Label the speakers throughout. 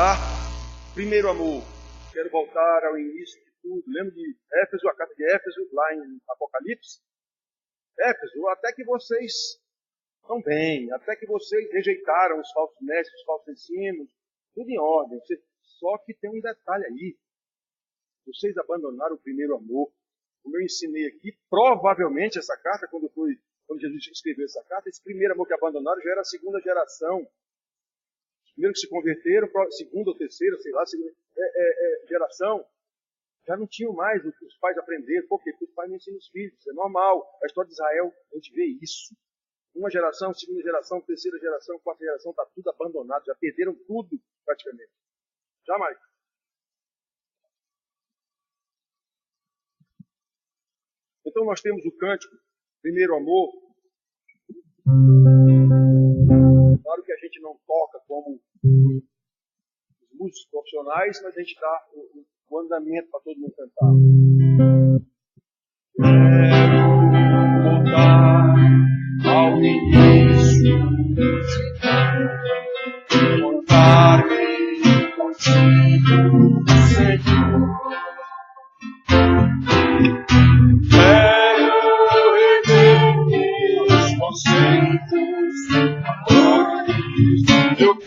Speaker 1: voltar. Primeiro amor. Quero voltar ao início de tudo. Lembra de Éfeso, a carta de Éfeso, lá em Apocalipse? Éfeso, até que vocês estão bem, até que vocês rejeitaram os falsos mestres, os falsos ensinos, tudo em ordem. Só que tem um detalhe aí. Vocês abandonaram o primeiro amor. Como eu ensinei aqui, provavelmente essa carta, quando Jesus escreveu essa carta, esse primeiro amor que abandonaram já era a segunda geração. Os primeiros que se converteram, segunda ou terceira, sei lá, geração, já não tinham mais o que os pais aprenderam. Por quê? Porque os pais não ensinam os filhos. Isso é normal. A história de Israel, a gente vê isso. Uma geração, segunda geração, terceira geração, quarta geração, está tudo abandonado. Já perderam tudo, praticamente. Jamais. Então nós temos o cântico, primeiro amor. Claro que a gente não toca como os músicos profissionais, mas a gente dá o andamento para todo mundo cantar. Quero voltar ao início, encontrar-me contigo, Senhor. Eu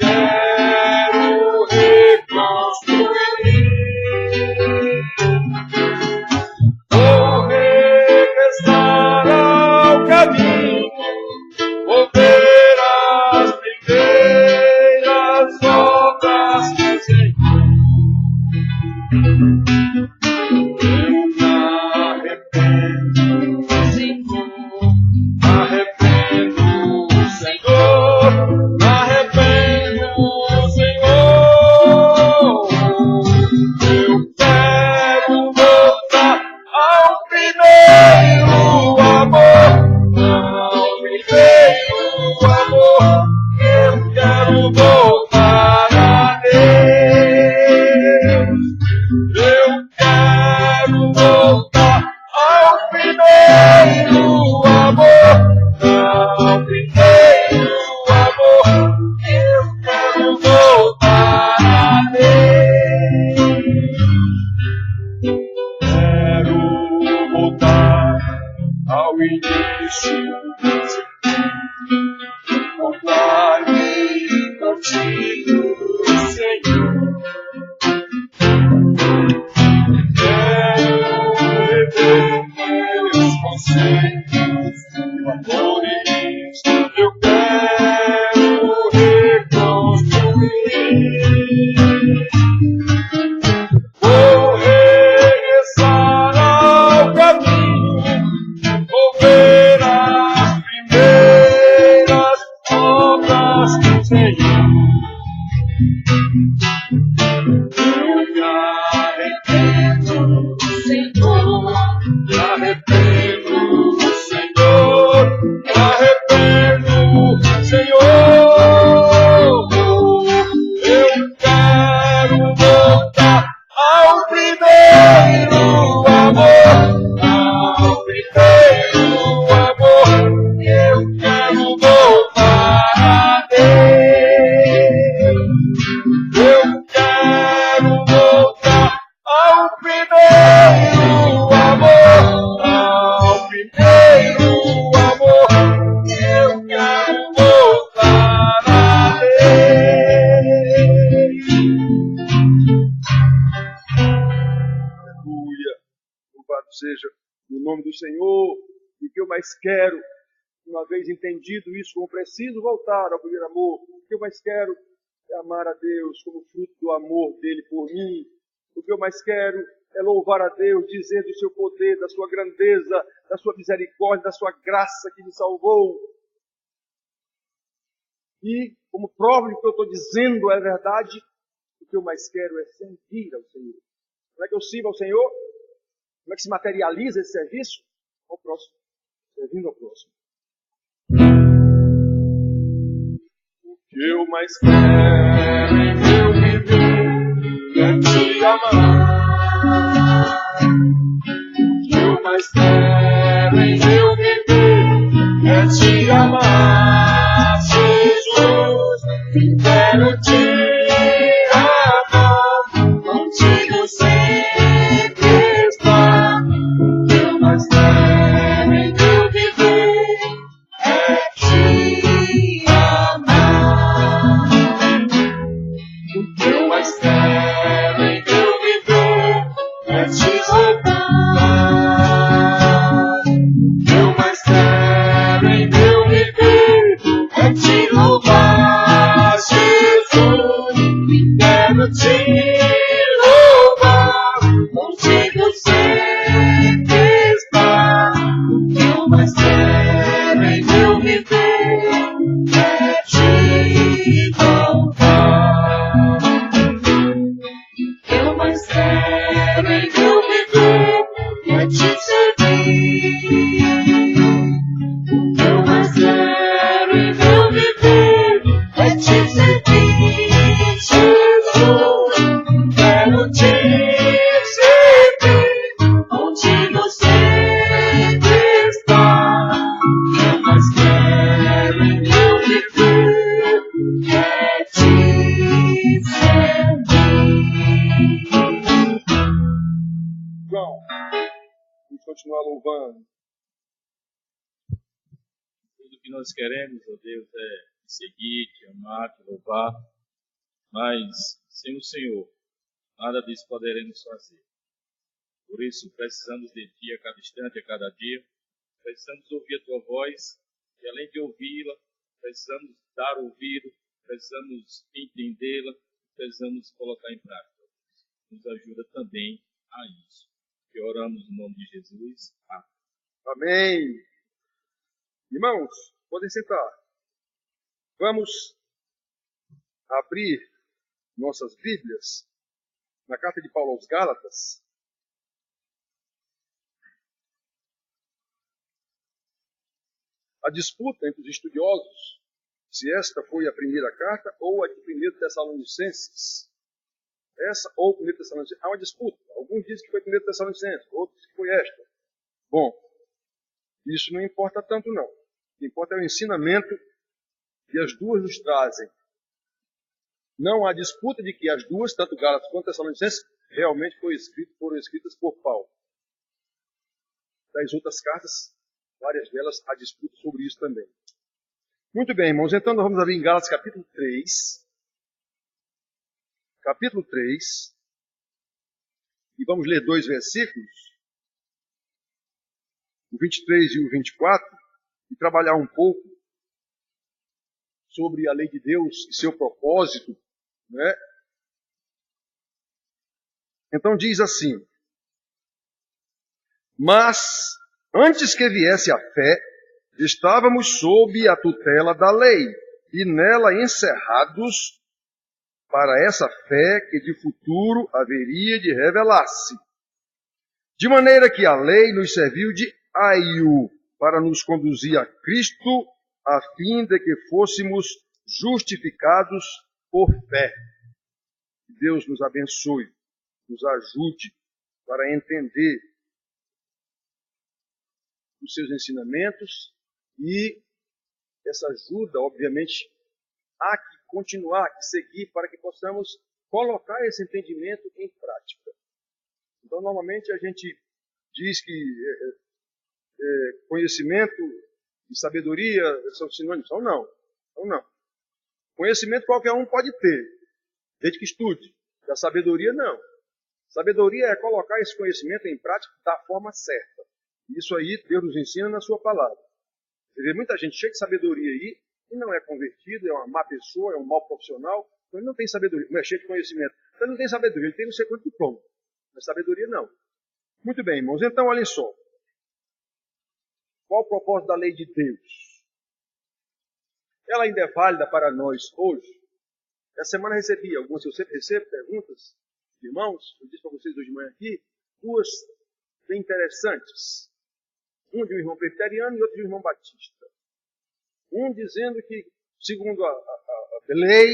Speaker 1: quero reconstruir. Vou regressar ao caminho, vou ver as primeiras obras do Senhor. Eu me arrependo, Senhor. Seja no nome do Senhor. E o que eu mais quero, uma vez entendido isso, como preciso voltar ao primeiro amor, o que eu mais quero é amar a Deus como fruto do amor dele por mim. O que eu mais quero é louvar a Deus, dizer do seu poder, da sua grandeza, da sua misericórdia, da sua graça que me salvou. E, como prova de que eu estou dizendo é verdade, o que eu mais quero é servir ao Senhor. Como é que eu sirvo ao Senhor? Como é que se materializa esse serviço? Ao próximo. Servindo ao próximo. O que eu mais quero em meu viver é te amar. O que eu mais quero em meu viver é te amar, Jesus. Quero te amar.
Speaker 2: quero te louvar, contigo sempre estar. O que eu mais quero em meu viver é te louvar. O que eu mais quero em meu viver é te servir. O que eu mais quero em meu viver é te servir, Jesus. Quero te servir, contigo sempre estar. O que eu mais quero em meu viver é te servir.
Speaker 1: João, vamos continuar louvando.
Speaker 3: Tudo que nós queremos, ó Deus, é te seguir, te amar, te louvar, mas sem o Senhor, nada disso poderemos fazer. Por isso, precisamos de Ti a cada instante, a cada dia, precisamos ouvir a Tua voz, e além de ouvi-la, precisamos dar ouvido, precisamos entendê-la, precisamos colocar em prática. Nos ajuda também a isso. Que oramos no nome de Jesus. Amém.
Speaker 1: Amém. Irmãos, podem sentar. Vamos abrir nossas Bíblias na carta de Paulo aos Gálatas. A disputa entre os estudiosos se esta foi a primeira carta ou a de 1 Tessalonicenses. Essa ou 1 Tessalonicenses. Há uma disputa. Alguns dizem que foi 1 Tessalonicenses, outros que foi esta. Bom, isso não importa tanto não. O que importa é o ensinamento que as duas nos trazem. Não há disputa de que as duas, tanto Gálatas quanto Tessalonicenses, realmente foram escritas por Paulo. Das outras cartas, várias delas, há disputa sobre isso também. Muito bem, irmãos, então nós vamos abrir em Gálatas capítulo 3. Capítulo 3. E vamos ler 2 versículos, o 23 e o 24, e trabalhar um pouco sobre a lei de Deus e seu propósito, né? Então diz assim: mas antes que viesse a fé, estávamos sob a tutela da lei, e nela encerrados para essa fé que de futuro haveria de revelar-se. De maneira que a lei nos serviu de aio para nos conduzir a Cristo, a fim de que fôssemos justificados por fé. Deus nos abençoe, nos ajude para entender os seus ensinamentos e essa ajuda, obviamente, há que continuar, há que seguir para que possamos colocar esse entendimento em prática. Então, normalmente a gente diz que conhecimento e sabedoria são sinônimos. Ou não. Ou não. Conhecimento qualquer um pode ter, desde que estude. A sabedoria, não. Sabedoria é colocar esse conhecimento em prática da forma certa. Isso aí Deus nos ensina na sua palavra. Você vê muita gente cheia de sabedoria aí e não é convertido, é uma má pessoa, é um mau profissional, então ele não tem sabedoria, não é cheio de conhecimento. Então ele não tem sabedoria, ele tem não sei quanto diploma. Mas sabedoria não. Muito bem, irmãos, então olhem só. Qual o propósito da lei de Deus? Ela ainda é válida para nós hoje? Essa semana eu recebi algumas, eu sempre recebo perguntas de irmãos, eu disse para vocês hoje de manhã aqui, duas bem interessantes. Um de um irmão presbiteriano e outro de um irmão batista. Um dizendo que, segundo a lei,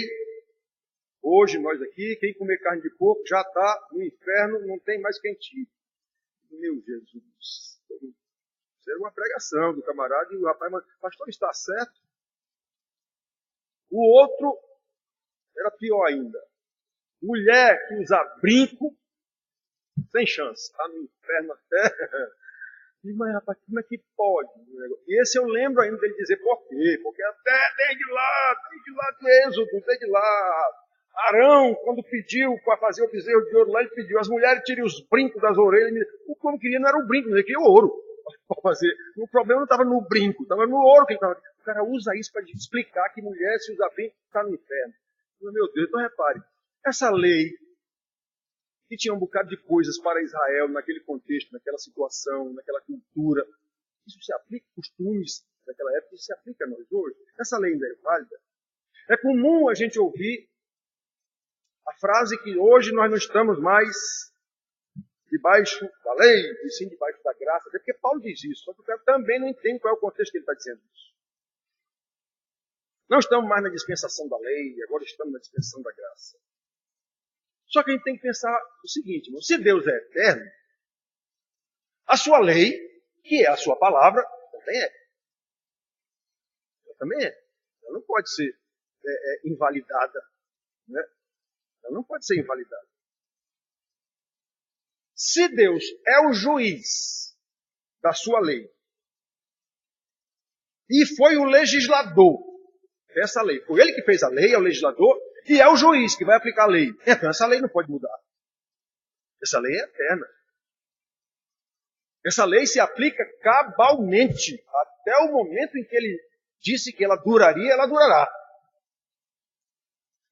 Speaker 1: hoje nós aqui, quem comer carne de porco já está no inferno, não tem mais quem tire. Meu Jesus. Isso era uma pregação do camarada e o rapaz, mas pastor, está certo? O outro era pior ainda. Mulher que usa brinco, sem chance, está no inferno até. Mas rapaz, como é que pode? E esse eu lembro ainda dele dizer por quê? Porque até desde lá de Êxodo, desde lá, Arão, quando pediu para fazer o bezerro de ouro lá, ele pediu, as mulheres tirem os brincos das orelhas. O que eu queria não era o brinco, ele queria o ouro para fazer. O problema não estava no brinco, estava no ouro que ele estava. O cara usa isso para explicar que mulher, se usa brinco, está no inferno. Meu Deus, então repare, Essa lei, que tinha um bocado de coisas para Israel naquele contexto, naquela situação, naquela cultura, isso se aplica, costumes daquela época, isso se aplica a nós hoje. Essa lei ainda é válida. É comum a gente ouvir a frase que hoje nós não estamos mais debaixo da lei, e sim debaixo da graça, até porque Paulo diz isso, só que o cara também não entende qual é o contexto que ele está dizendo isso. Não estamos mais na dispensação da lei, agora estamos na dispensação da graça. Só que a gente tem que pensar o seguinte, irmão, se Deus é eterno, a sua lei, que é a sua palavra, também é. Ela também é. Ela não pode ser invalidada. Né? Ela não pode ser invalidada. Se Deus é o juiz da sua lei e foi o legislador dessa lei, foi ele que fez a lei, é o legislador, e é o juiz que vai aplicar a lei. Então essa lei não pode mudar. Essa lei é eterna. Essa lei se aplica cabalmente até o momento em que ele disse que ela duraria, ela durará.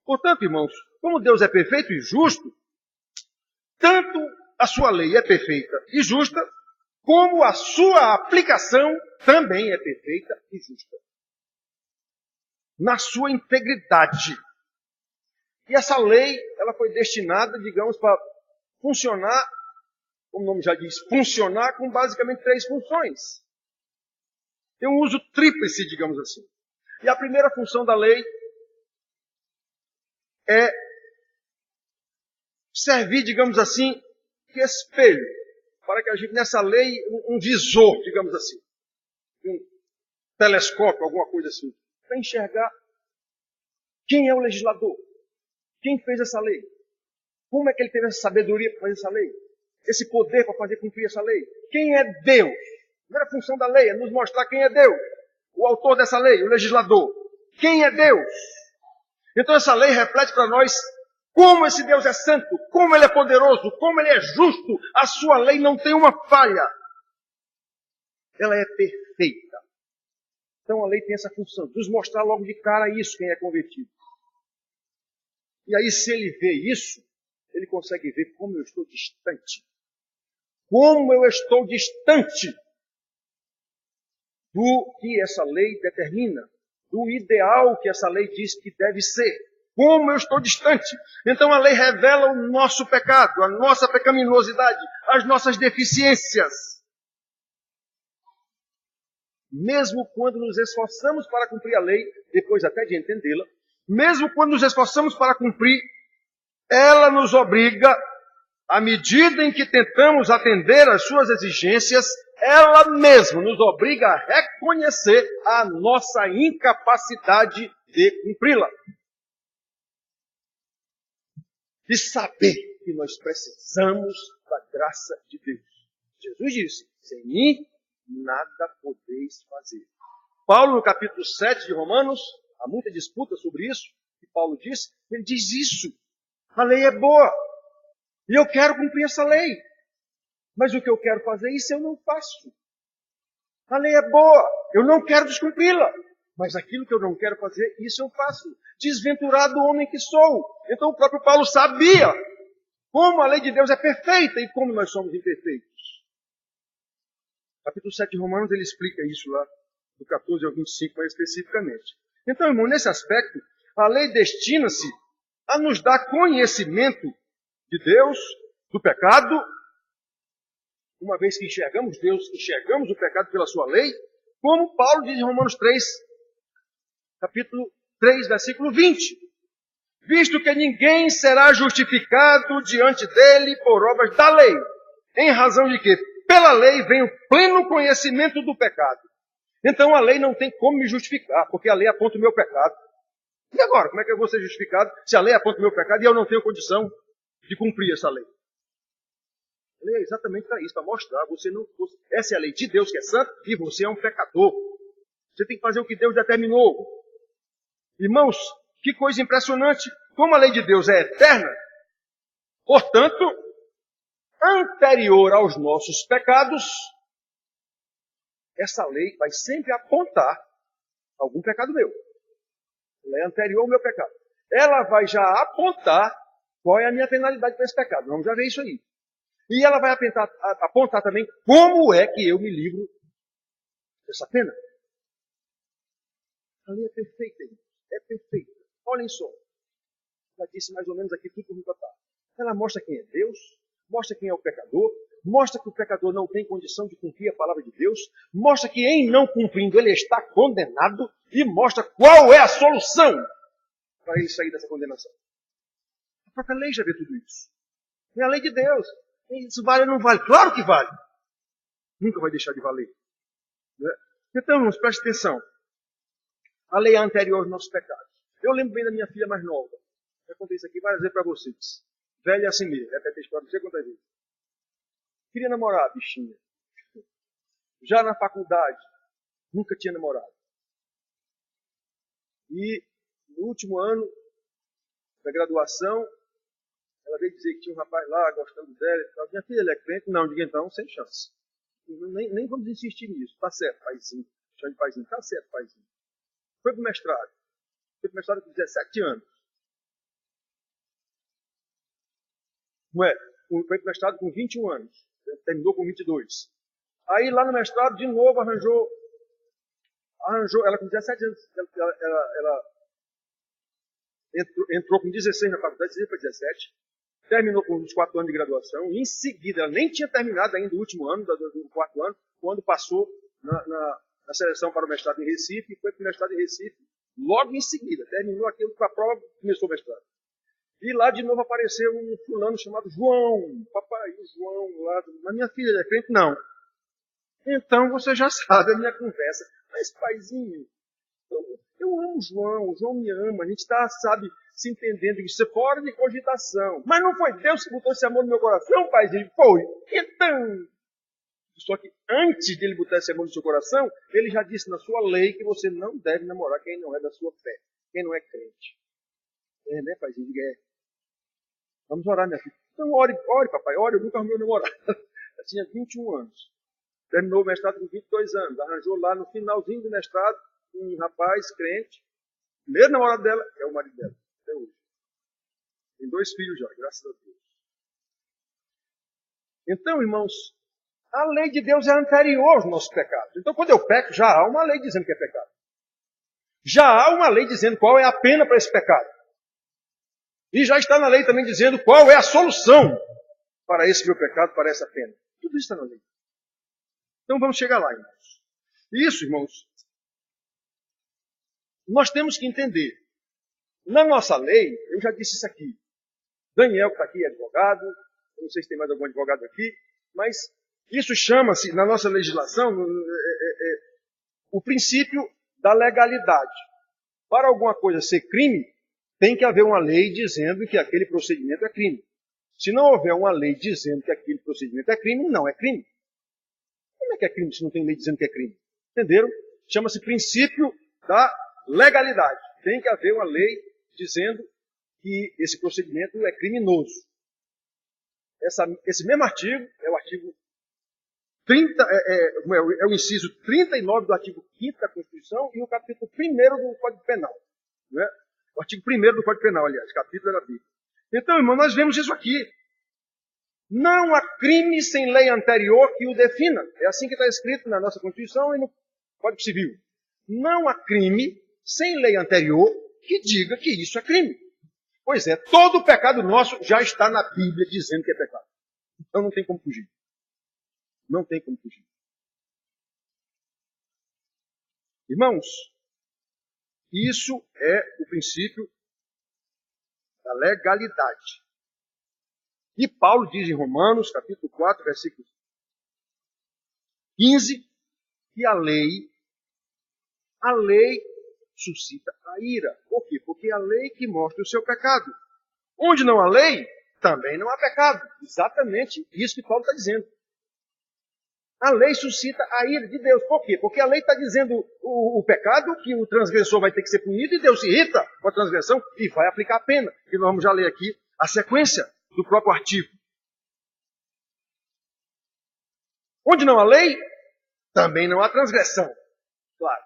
Speaker 1: Portanto, irmãos, como Deus é perfeito e justo, tanto a sua lei é perfeita e justa, como a sua aplicação também é perfeita e justa. Na sua integridade. E essa lei, ela foi destinada, digamos, para funcionar, como o nome já diz, funcionar com basicamente 3 funções. Tem um uso tríplice, digamos assim. E a primeira função da lei é servir, digamos assim, de espelho, para que a gente, nessa lei, um visor, digamos assim, um telescópio, alguma coisa assim, para enxergar quem é o legislador, quem fez essa lei, como é que ele teve essa sabedoria para fazer essa lei, esse poder para fazer cumprir essa lei, quem é Deus. A primeira função da lei é nos mostrar quem é Deus, o autor dessa lei, o legislador. Quem é Deus? Então essa lei reflete para nós como esse Deus é santo, como ele é poderoso, como ele é justo. A sua lei não tem uma falha. Ela é perfeita. Então a lei tem essa função, de nos mostrar logo de cara isso, quem é convertido. E aí se ele vê isso, ele consegue ver como eu estou distante. Como eu estou distante do que essa lei determina, do ideal que essa lei diz que deve ser. Como eu estou distante. Então a lei revela o nosso pecado, a nossa pecaminosidade, as nossas deficiências. Mesmo quando nos esforçamos para cumprir a lei, depois até de entendê-la, mesmo quando nos esforçamos para cumprir, ela nos obriga, à medida em que tentamos atender às suas exigências, ela mesma nos obriga a reconhecer a nossa incapacidade de cumpri-la. De saber que nós precisamos da graça de Deus. Jesus disse, sem mim nada podeis fazer. Paulo, no capítulo 7 de Romanos, há muita disputa sobre isso, que Paulo disse, ele diz isso. A lei é boa. E eu quero cumprir essa lei. Mas o que eu quero fazer, isso eu não faço. A lei é boa. Eu não quero descumpri-la. Mas aquilo que eu não quero fazer, isso eu faço. Desventurado homem que sou. Então o próprio Paulo sabia como a lei de Deus é perfeita e como nós somos imperfeitos. Capítulo 7 de Romanos, ele explica isso lá, do 14 ao 25 mais especificamente. Então, irmão, nesse aspecto, a lei destina-se a nos dar conhecimento de Deus, do pecado, uma vez que enxergamos Deus, enxergamos o pecado pela sua lei, como Paulo diz em Romanos 3, capítulo 3, versículo 20. Visto que ninguém será justificado diante dele por obras da lei, em razão de que pela lei vem o pleno conhecimento do pecado. Então a lei não tem como me justificar, porque a lei aponta o meu pecado. E agora, como é que eu vou ser justificado se a lei aponta o meu pecado e eu não tenho condição de cumprir essa lei? A lei é exatamente para isso, para mostrar. Essa é a lei de Deus que é santa e você é um pecador. Você tem que fazer o que Deus determinou. Irmãos, que coisa impressionante. Como a lei de Deus é eterna, portanto, anterior aos nossos pecados, essa lei vai sempre apontar algum pecado meu. Ela é anterior ao meu pecado. Ela vai já apontar Qual é a minha penalidade para esse pecado? Vamos já ver isso aí. E ela vai apontar também como é que eu me livro dessa pena. A lei é perfeita, irmãos. É perfeita. Olhem só. Já disse mais ou menos aqui tudo por me contar. Ela mostra quem é Deus, mostra quem é o pecador, mostra que o pecador não tem condição de cumprir a palavra de Deus, mostra que em não cumprindo ele está condenado e mostra qual é a solução para ele sair dessa condenação. A própria lei já vê tudo isso. É a lei de Deus. Isso vale ou não vale? Claro que vale. Nunca vai deixar de valer. Né? Então, irmãos, preste atenção. A lei é anterior aos nossos pecados. Eu lembro bem da minha filha mais nova. Já contei isso aqui várias vezes para vocês. Velha assim mesmo. Repete a história, não sei quantas vezes. Queria namorar, bichinha. Já na faculdade, nunca tinha namorado. E no último ano da graduação, ela veio dizer que tinha um rapaz lá gostando dela e tal. Minha filha, ele é crente? Não, diga então, sem chance. Nem vamos insistir nisso. Tá certo, paizinho. Chama de paizinho. Tá certo, paizinho. Foi pro mestrado. Foi pro mestrado com 17 anos. Não é? Foi pro mestrado com 21 anos. Terminou com 22. Aí lá no mestrado, de novo, arranjou ela com 17 anos. Ela entrou com 16 na faculdade, 16 para 17. Terminou com uns 4 anos de graduação. E em seguida, ela nem tinha terminado ainda o último ano, do 4º ano, quando passou na seleção para o mestrado em Recife, e foi para o mestrado em Recife logo em seguida. Terminou aquilo com a prova, começou o mestrado. E lá de novo apareceu um fulano chamado João. Papai, o João lá. Mas minha filha é crente? Não. Então você já sabe a minha conversa. Mas paizinho, eu amo o João me ama. A gente está, sabe, se entendendo. Isso é fora de cogitação. Mas não foi Deus que botou esse amor no meu coração, paizinho? Foi. Então... Só que antes de ele botar esse amor no seu coração, ele já disse na sua lei que você não deve namorar quem não é da sua fé, quem não é crente. É, né, paizinho? Diga, é. Vamos orar, minha filha. Então, ore, papai, ore. Eu nunca arrumei um namorado. Eu tinha 21 anos. Terminou o mestrado com 22 anos. Arranjou lá no finalzinho do mestrado um rapaz crente. O primeiro namorado dela é o marido dela, até hoje. Tem 2 filhos já, graças a Deus. Então, irmãos, a lei de Deus é anterior aos nossos pecados. Então, quando eu peco, já há uma lei dizendo que é pecado. Já há uma lei dizendo qual é a pena para esse pecado. E já está na lei também dizendo qual é a solução para esse meu pecado, para essa pena. Tudo isso está na lei. Então, vamos chegar lá, irmãos. Isso, irmãos, nós temos que entender. Na nossa lei, eu já disse isso aqui. Daniel, que está aqui, é advogado. Eu não sei se tem mais algum advogado aqui, mas... Isso chama-se, na nossa legislação, o princípio da legalidade. Para alguma coisa ser crime, tem que haver uma lei dizendo que aquele procedimento é crime. Se não houver uma lei dizendo que aquele procedimento é crime, não é crime. Como é que é crime se não tem lei dizendo que é crime? Entenderam? Chama-se princípio da legalidade. Tem que haver uma lei dizendo que esse procedimento é criminoso. Esse mesmo artigo é o artigo 30, é o inciso 39 do artigo 5º da Constituição e o capítulo 1º do Código Penal. Né? O artigo 1º do Código Penal, aliás, capítulo da Bíblia. Então, irmão, nós vemos isso aqui. Não há crime sem lei anterior que o defina. É assim que está escrito na nossa Constituição e no Código Civil. Não há crime sem lei anterior que diga que isso é crime. Pois é, todo pecado nosso já está na Bíblia dizendo que é pecado. Então não tem como fugir. Não tem como fugir. Irmãos, isso é o princípio da legalidade. E Paulo diz em Romanos, capítulo 4, versículo 15, que a lei suscita a ira. Por quê? Porque é a lei que mostra o seu pecado. Onde não há lei, também não há pecado. Exatamente isso que Paulo está dizendo. A lei suscita a ira de Deus. Por quê? Porque a lei está dizendo o pecado, que o transgressor vai ter que ser punido, e Deus se irrita com a transgressão e vai aplicar a pena. E nós vamos já ler aqui a sequência do próprio artigo. Onde não há lei, também não há transgressão. Claro.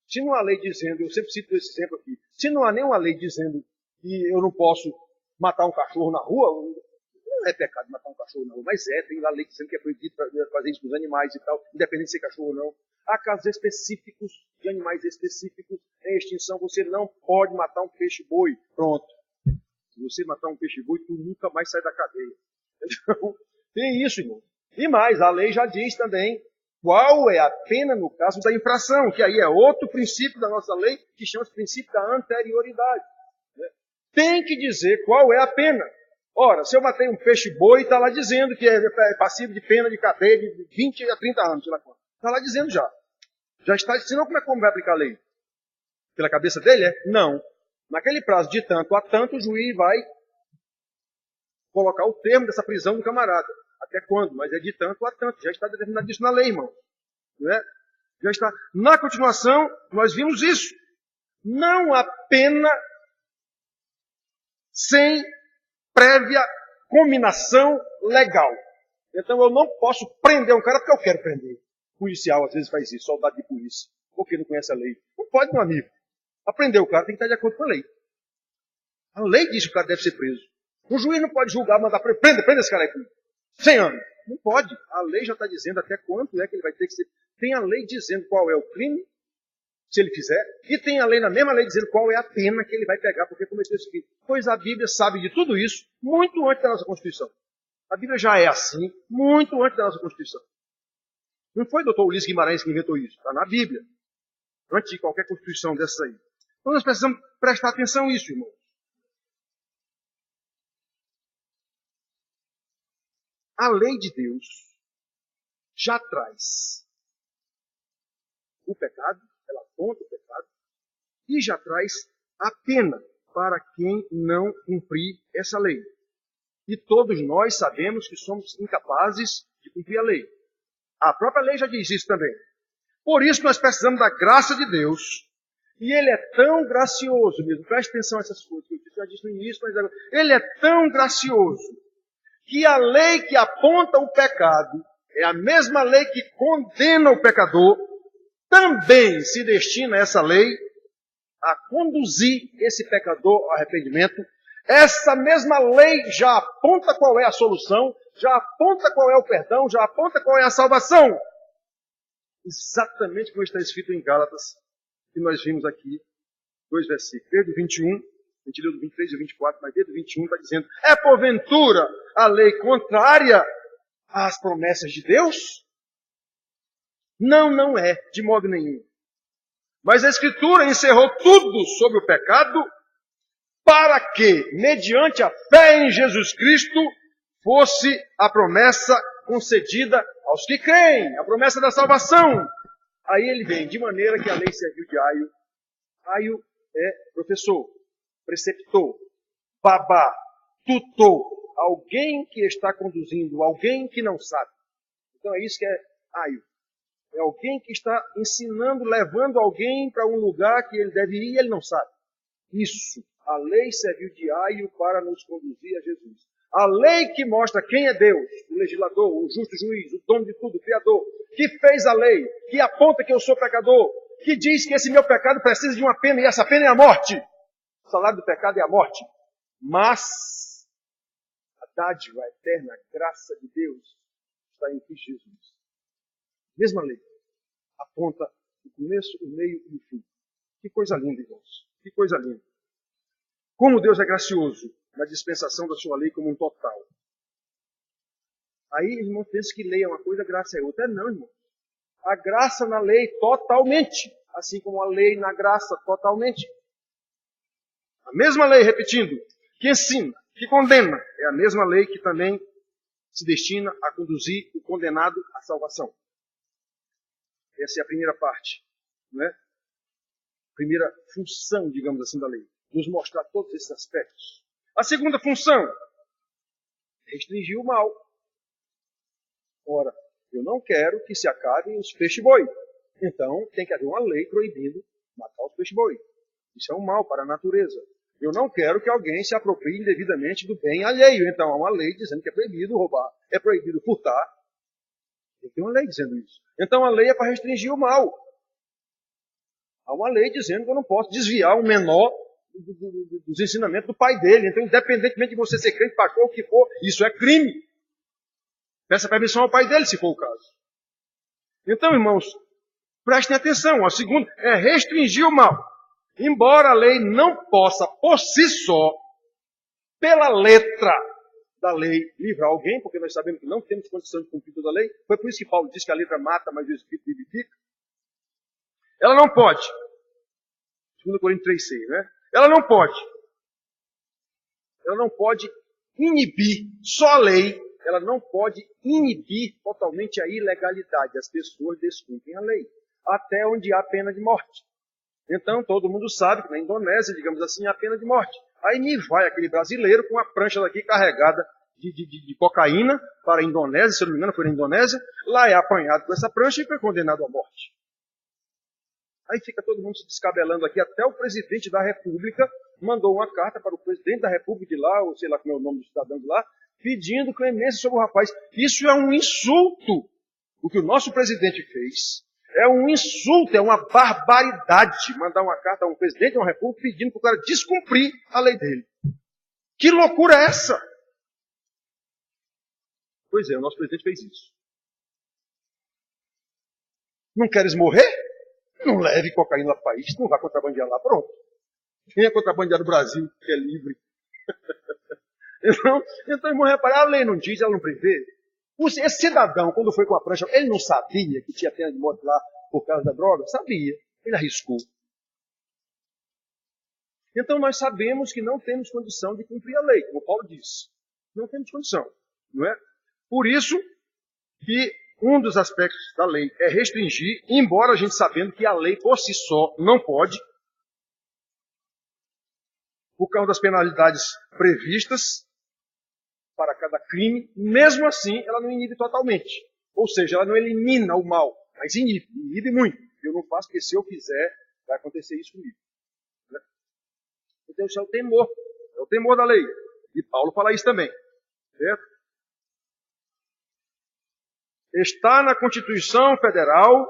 Speaker 1: Se não há lei dizendo, eu sempre cito esse exemplo aqui, se não há nenhuma lei dizendo que eu não posso matar um cachorro na rua, não é pecado matar um cachorro na rua, mas tem lá lei dizendo que é proibido fazer isso com os animais e tal, independente de ser cachorro ou não. Há casos específicos, de animais específicos em extinção, você não pode matar um peixe-boi. Pronto. Se você matar um peixe-boi, tu nunca mais sai da cadeia. Então, tem isso, irmão. E mais, a lei já diz também qual é a pena no caso da infração, que aí é outro princípio da nossa lei, que chama-se princípio da anterioridade. Né? Tem que dizer qual é a pena. Ora, se eu matei um peixe-boi, está lá dizendo que é passivo de pena de cadeia de 20 a 30 anos. Está lá dizendo já. Já está, senão como vai aplicar a lei? Pela cabeça dele? Não. Naquele prazo de tanto a tanto, o juiz vai colocar o termo dessa prisão do camarada. Até quando? Mas é de tanto a tanto. Já está determinado isso na lei, irmão. Não é? Já está. Na continuação, nós vimos isso. Não há pena sem prévia combinação legal. Então eu não posso prender um cara porque eu quero prender. O policial às vezes faz isso, soldado de polícia, porque não conhece a lei. Não pode, meu amigo. Para prender o cara tem que estar de acordo com a lei. A lei diz que o cara deve ser preso. O juiz não pode julgar, mandar prenda esse cara aqui. 100 anos. Não pode. A lei já está dizendo até quanto é que ele vai ter que ser. Tem a lei dizendo qual é o crime, se ele fizer, e tem a lei na mesma lei dizendo qual é a pena que ele vai pegar porque cometeu esse crime. Pois a Bíblia sabe de tudo isso muito antes da nossa Constituição. A Bíblia já é assim muito antes da nossa Constituição. Não foi o doutor Ulisses Guimarães que inventou isso. Está na Bíblia. Antes de qualquer Constituição dessa aí. Então nós precisamos prestar atenção nisso, irmão. A lei de Deus já traz o pecado, ela aponta o pecado, e já traz a pena para quem não cumprir essa lei. E todos nós sabemos que somos incapazes de cumprir a lei. A própria lei já diz isso também. Por isso nós precisamos da graça de Deus. E Ele é tão gracioso mesmo. Preste atenção a essas coisas que eu já disse no início, mas agora. Ele é tão gracioso que a lei que aponta o pecado é a mesma lei que condena o pecador. Também se destina essa lei a conduzir esse pecador ao arrependimento. Essa mesma lei já aponta qual é a solução, já aponta qual é o perdão, já aponta qual é a salvação. Exatamente como está escrito em Gálatas, que nós vimos aqui, 2 versículos. Desde o 21, a gente leu do 23 e 24, mas desde o 21 está dizendo, é porventura a lei contrária às promessas de Deus? Não, não é, de modo nenhum. Mas a Escritura encerrou tudo sobre o pecado para que, mediante a fé em Jesus Cristo, fosse a promessa concedida aos que creem, a promessa da salvação. Aí ele vem, de maneira que a lei serviu de aio. Aio é professor, preceptor, babá, tutor, alguém que está conduzindo, alguém que não sabe. Então é isso que é aio. É alguém que está ensinando, levando alguém para um lugar que ele deve ir e ele não sabe. Isso. A lei serviu de aio para nos conduzir a Jesus. A lei que mostra quem é Deus, o legislador, o justo juiz, o dono de tudo, o Criador, que fez a lei, que aponta que eu sou pecador, que diz que esse meu pecado precisa de uma pena e essa pena é a morte. O salário do pecado é a morte. Mas a dádiva, a eterna graça de Deus está em Cristo Jesus. Mesma lei. Aponta o começo, o meio e o fim. Que coisa linda, irmãos. Que coisa linda. Como Deus é gracioso na dispensação da sua lei como um total. Aí, irmão, pensa que lei é uma coisa, graça é outra. Não, irmão. A graça na lei totalmente. Assim como a lei na graça totalmente. A mesma lei, repetindo, que ensina, que condena, é a mesma lei que também se destina a conduzir o condenado à salvação. Essa é a primeira parte, não é? Primeira função, digamos assim, da lei. Nos mostrar todos esses aspectos. A segunda função, restringir o mal. Ora, eu não quero que se acabem os peixe-boi. Então, tem que haver uma lei proibindo matar os peixe-boi. Isso é um mal para a natureza. Eu não quero que alguém se aproprie indevidamente do bem alheio. Então, há uma lei dizendo que é proibido roubar, é proibido furtar. Tem uma lei dizendo isso. Então, a lei é para restringir o mal. Há uma lei dizendo que eu não posso desviar um menor dos ensinamentos do pai dele. Então, independentemente de você ser crente, pastor, ou o que for, isso é crime. Peça permissão ao pai dele, se for o caso. Então, irmãos, prestem atenção. A segunda é restringir o mal. Embora a lei não possa, por si só, pela letra da lei, livrar alguém, porque nós sabemos que não temos condição de cumprir toda a lei. Foi por isso que Paulo diz que a letra mata, mas o Espírito vivifica. Ela não pode. 2 Coríntios 3,6, né? Ela não pode inibir, só a lei, ela não pode inibir totalmente a ilegalidade. As pessoas descumprem a lei, até onde há pena de morte. Então, todo mundo sabe que na Indonésia, digamos assim, há pena de morte. Aí me vai aquele brasileiro com a prancha daqui carregada de cocaína para a Indonésia, se eu não me engano foi na Indonésia, lá é apanhado com essa prancha e foi condenado à morte. Aí fica todo mundo se descabelando aqui, até o presidente da República mandou uma carta para o presidente da República de lá, ou sei lá como é o nome do cidadão de lá, pedindo clemência sobre o rapaz. Isso é um insulto. O que o nosso presidente fez é um insulto, é uma barbaridade mandar uma carta a um presidente de uma república pedindo para o cara descumprir a lei dele. Que loucura é essa? Pois é, o nosso presidente fez isso. Não queres morrer? Não leve cocaína para o país, não vá contrabandear lá, pronto. Venha contrabandear no Brasil, que é livre. Então, irmão, reparar, a lei não diz, ela não prevê. Esse cidadão, quando foi com a prancha, ele não sabia que tinha pena de morte lá por causa da droga? Sabia. Ele arriscou. Então nós sabemos que não temos condição de cumprir a lei, como Paulo disse. Não temos condição, não é? Por isso que um dos aspectos da lei é restringir, embora a gente sabendo que a lei por si só não pode, por causa das penalidades previstas para cada crime, mesmo assim ela não inibe totalmente. Ou seja, ela não elimina o mal, mas inibe muito. Eu não faço, porque se eu fizer, vai acontecer isso comigo. Né? Então isso é o temor da lei. E Paulo fala isso também. Certo? Está na Constituição Federal,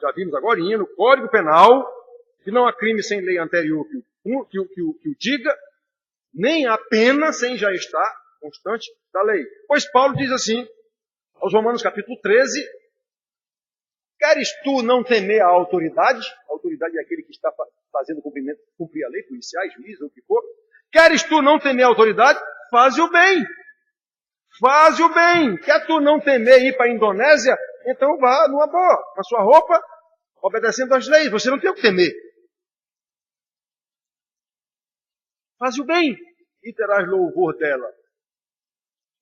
Speaker 1: já vimos agora, no Código Penal, que não há crime sem lei anterior que o diga, nem há pena sem já estar constante da lei. Pois Paulo diz assim, aos Romanos capítulo 13, queres tu não temer a autoridade? A autoridade é aquele que está fazendo cumprir a lei, policiais, juízes, ou o que for. Queres tu não temer a autoridade? Faze o bem. Faze o bem. Quer tu não temer ir para a Indonésia? Então vá numa boa, com a sua roupa, obedecendo às leis. Você não tem o que temer. Faze o bem e terás louvor dela.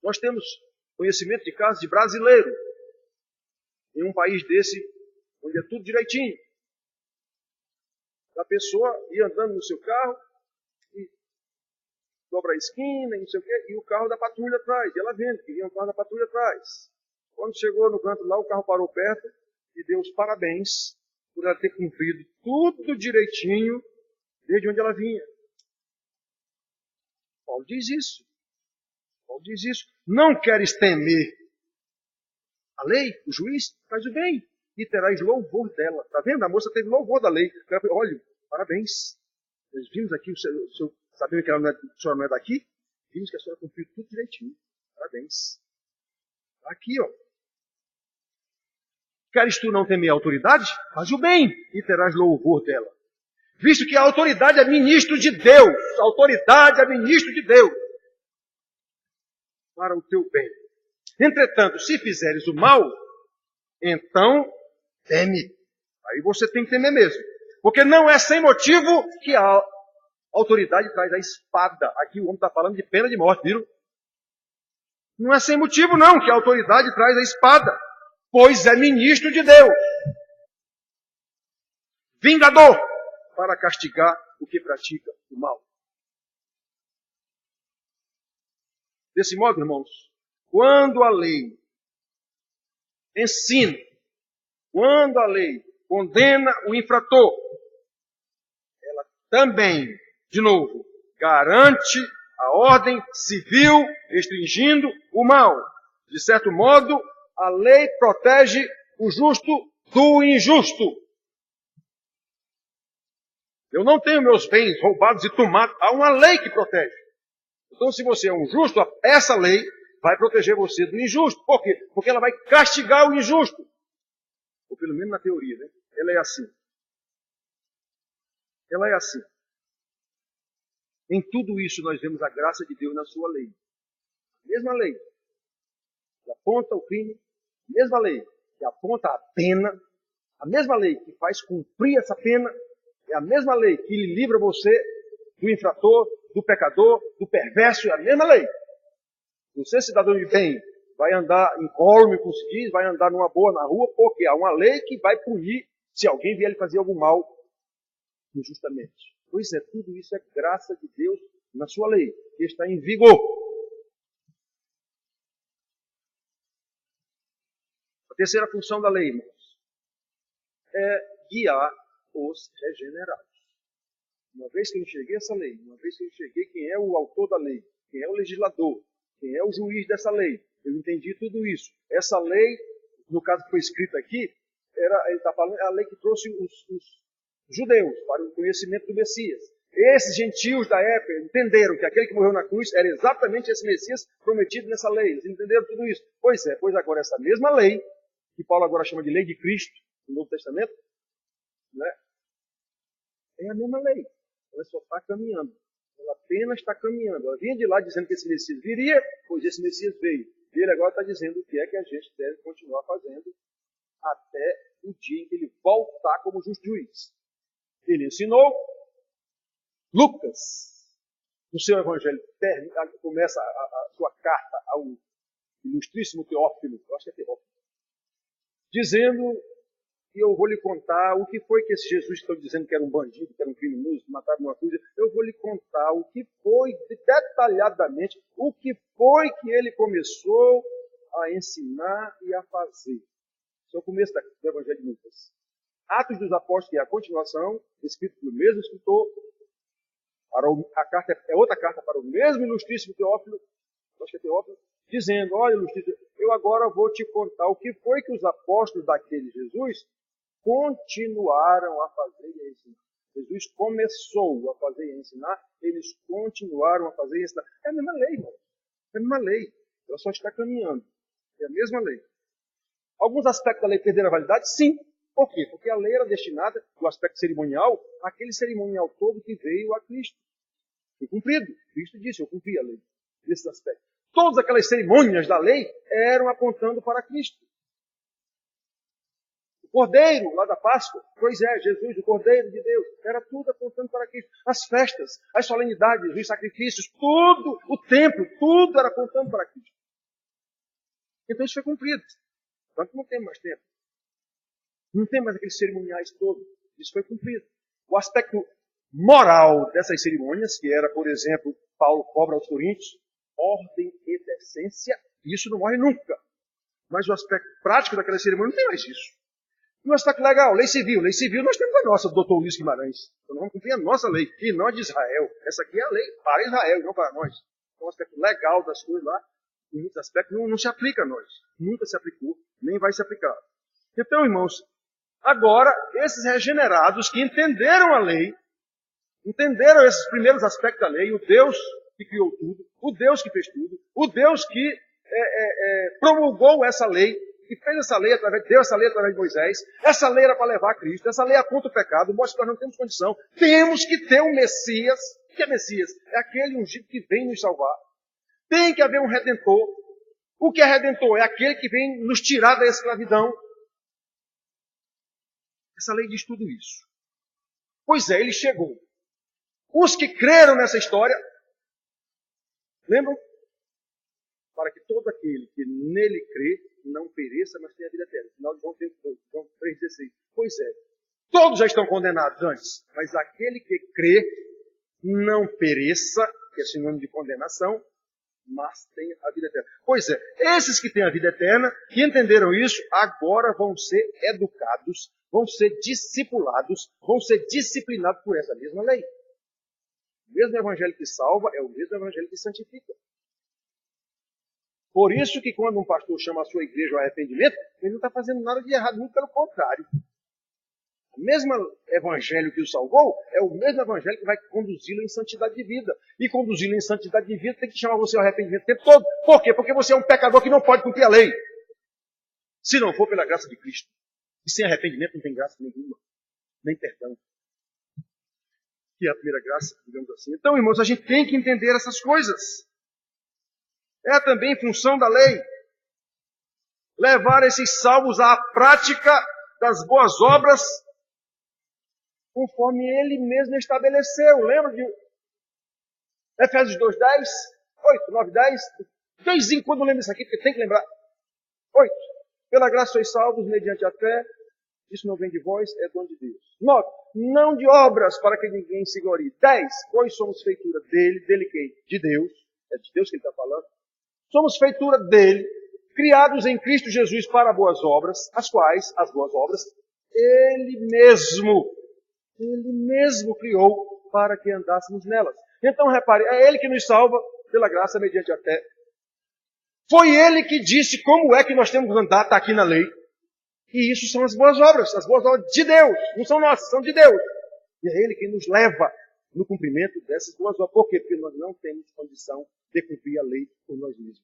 Speaker 1: Nós temos conhecimento de casos de brasileiro em um país desse, onde é tudo direitinho. A pessoa ia andando no seu carro e dobra a esquina e não sei o quê, e o carro da patrulha atrás. E ela vendo que vinha um carro da patrulha atrás. Quando chegou no canto lá, o carro parou perto e deu os parabéns por ela ter cumprido tudo direitinho desde onde ela vinha. Paulo diz isso. Paulo diz isso. Não queres temer a lei, o juiz, faz o bem e terás louvor dela. Está vendo? A moça teve louvor da lei. Olha, parabéns. Nós vimos aqui, sabendo que a senhora não é daqui, vimos que a senhora cumpriu tudo direitinho. Parabéns. Está aqui, ó. Queres tu não temer a autoridade? Faz o bem e terás louvor dela. Visto que a autoridade é ministro de Deus. A autoridade é ministro de Deus. Para o teu bem. Entretanto, se fizeres o mal, então teme. Aí você tem que temer mesmo. Porque não é sem motivo que a autoridade traz a espada. Aqui o homem está falando de pena de morte, viram? Não é sem motivo não que a autoridade traz a espada. Pois é ministro de Deus. Vingador para castigar o que pratica o mal. Desse modo, irmãos, quando a lei ensina, quando a lei condena o infrator, ela também, de novo, garante a ordem civil restringindo o mal. De certo modo, a lei protege o justo do injusto. Eu não tenho meus bens roubados e tomados. Há uma lei que protege. Então, se você é um justo, essa lei vai proteger você do injusto. Por quê? Porque ela vai castigar o injusto. Ou pelo menos na teoria, né? Ela é assim. Ela é assim. Em tudo isso nós vemos a graça de Deus na sua lei. A mesma lei que aponta o crime, a mesma lei que aponta a pena, a mesma lei que faz cumprir essa pena, é a mesma lei que lhe livra você do infrator, do pecador, do perverso, é a mesma lei. Você, cidadão de bem, vai andar incólume, como se diz, vai andar numa boa na rua, porque há uma lei que vai punir se alguém vier lhe fazer algum mal injustamente. Pois é, tudo isso é graça de Deus na sua lei, que está em vigor. A terceira função da lei, irmãos, é guiar os regenerados. Uma vez que eu enxerguei essa lei, uma vez que eu enxerguei quem é o autor da lei, quem é o legislador, quem é o juiz dessa lei, eu entendi tudo isso. Essa lei, no caso que foi escrita aqui, ele está falando, é a lei que trouxe os judeus para o conhecimento do Messias. Esses gentios da época entenderam que aquele que morreu na cruz era exatamente esse Messias prometido nessa lei. Eles entenderam tudo isso. Pois é, pois agora essa mesma lei, que Paulo agora chama de lei de Cristo, no Novo Testamento, né, é a mesma lei. Ela só está caminhando. Ela apenas está caminhando. Ela vinha de lá dizendo que esse Messias viria, pois esse Messias veio. E ele agora está dizendo o que é que a gente deve continuar fazendo até o dia em que ele voltar como justo juiz. Ele ensinou. Lucas, no seu evangelho, começa a sua carta ao ilustríssimo Teófilo, eu acho que é Teófilo, dizendo, e eu vou lhe contar o que foi que esse Jesus que estão dizendo que era um bandido, que era um criminoso, que matava uma coisa, eu vou lhe contar o que foi, detalhadamente, o que foi que ele começou a ensinar e a fazer. Esse é o começo do evangelho de Lucas. Atos dos Apóstolos, que é a continuação, escrito pelo mesmo escritor, a carta é outra carta para o mesmo ilustríssimo Teófilo, acho que é Teófilo, dizendo, olha, ilustríssimo, eu agora vou te contar o que foi que os apóstolos daquele Jesus continuaram a fazer e a ensinar. Jesus começou a fazer e a ensinar, eles continuaram a fazer e a ensinar. É a mesma lei, irmão. É a mesma lei. Ela só está caminhando. É a mesma lei. Alguns aspectos da lei perderam a validade? Sim. Por quê? Porque a lei era destinada, do aspecto cerimonial, àquele cerimonial todo que veio a Cristo. Foi cumprido. Cristo disse, eu cumpri a lei. Nesses aspectos. Todas aquelas cerimônias da lei eram apontando para Cristo. O Cordeiro, lá da Páscoa, pois é, Jesus, o Cordeiro de Deus, era tudo apontando para Cristo. As festas, as solenidades, os sacrifícios, tudo, o templo, tudo era apontando para Cristo. Então isso foi cumprido. Tanto não tem mais tempo. Não tem mais aqueles cerimoniais todos. Isso foi cumprido. O aspecto moral dessas cerimônias, que era, por exemplo, Paulo cobra aos Coríntios, ordem e decência, isso não morre nunca. Mas o aspecto prático daquela cerimônia não tem mais isso. E o aspecto legal, lei civil. Lei civil nós temos a nossa, do Dr. Luiz Guimarães. Então nós vamos cumprir a nossa lei, e não a de Israel. Essa aqui é a lei para Israel, não para nós. Então o aspecto legal das coisas lá, em muitos aspectos, não se aplica a nós. Nunca se aplicou, nem vai se aplicar. Então, irmãos, agora, esses regenerados que entenderam a lei, entenderam esses primeiros aspectos da lei, o Deus que criou tudo, o Deus que fez tudo, o Deus que promulgou essa lei, que fez essa lei, deu essa lei através de Moisés, essa lei era para levar a Cristo, essa lei aponta o pecado, mostra que nós não temos condição, temos que ter um Messias. O que é Messias? É aquele ungido que vem nos salvar. Tem que haver um Redentor. O que é Redentor? É aquele que vem nos tirar da escravidão. Essa lei diz tudo isso. Pois é, ele chegou. Os que creram nessa história, lembram? Para que todo aquele que nele crê não pereça, mas tenha vida eterna. Final de João 3,16. Pois é, todos já estão condenados antes, mas aquele que crê não pereça, que é sinônimo de condenação, mas tenha a vida eterna. Pois é, esses que têm a vida eterna, que entenderam isso, agora vão ser educados, vão ser discipulados, vão ser disciplinados por essa mesma lei. O mesmo evangelho que salva é o mesmo evangelho que santifica. Por isso que quando um pastor chama a sua igreja ao arrependimento, ele não está fazendo nada de errado, muito pelo contrário. O mesmo evangelho que o salvou é o mesmo evangelho que vai conduzi-lo em santidade de vida. E conduzi-lo em santidade de vida tem que chamar você ao arrependimento o tempo todo. Por quê? Porque você é um pecador que não pode cumprir a lei. Se não for pela graça de Cristo. E sem arrependimento não tem graça nenhuma. Nem perdão. Que é a primeira graça, digamos assim. Então, irmãos, a gente tem que entender essas coisas. É também função da lei levar esses salvos à prática das boas obras conforme ele mesmo estabeleceu. Lembra de Efésios 2:10, 8, 9, 10? De vez em quando eu lembro isso aqui, porque tem que lembrar. 8. Pela graça sois salvos mediante a fé. Isso não vem de vós, é dom de Deus. 9. Não de obras para que ninguém se glorie. 10. Pois somos feitura dele. Dele quem? De Deus. É de Deus que ele está falando. Somos feitura dele, criados em Cristo Jesus para boas obras, as quais, as boas obras, Ele mesmo criou para que andássemos nelas. Então, repare, é Ele que nos salva pela graça mediante a fé. Foi Ele que disse como é que nós temos que andar, está aqui na lei. E isso são as boas obras de Deus, não são nossas, são de Deus. E é Ele que nos leva no cumprimento dessas boas obras. Por quê? Porque nós não temos condição de cumprir a lei por nós mesmos.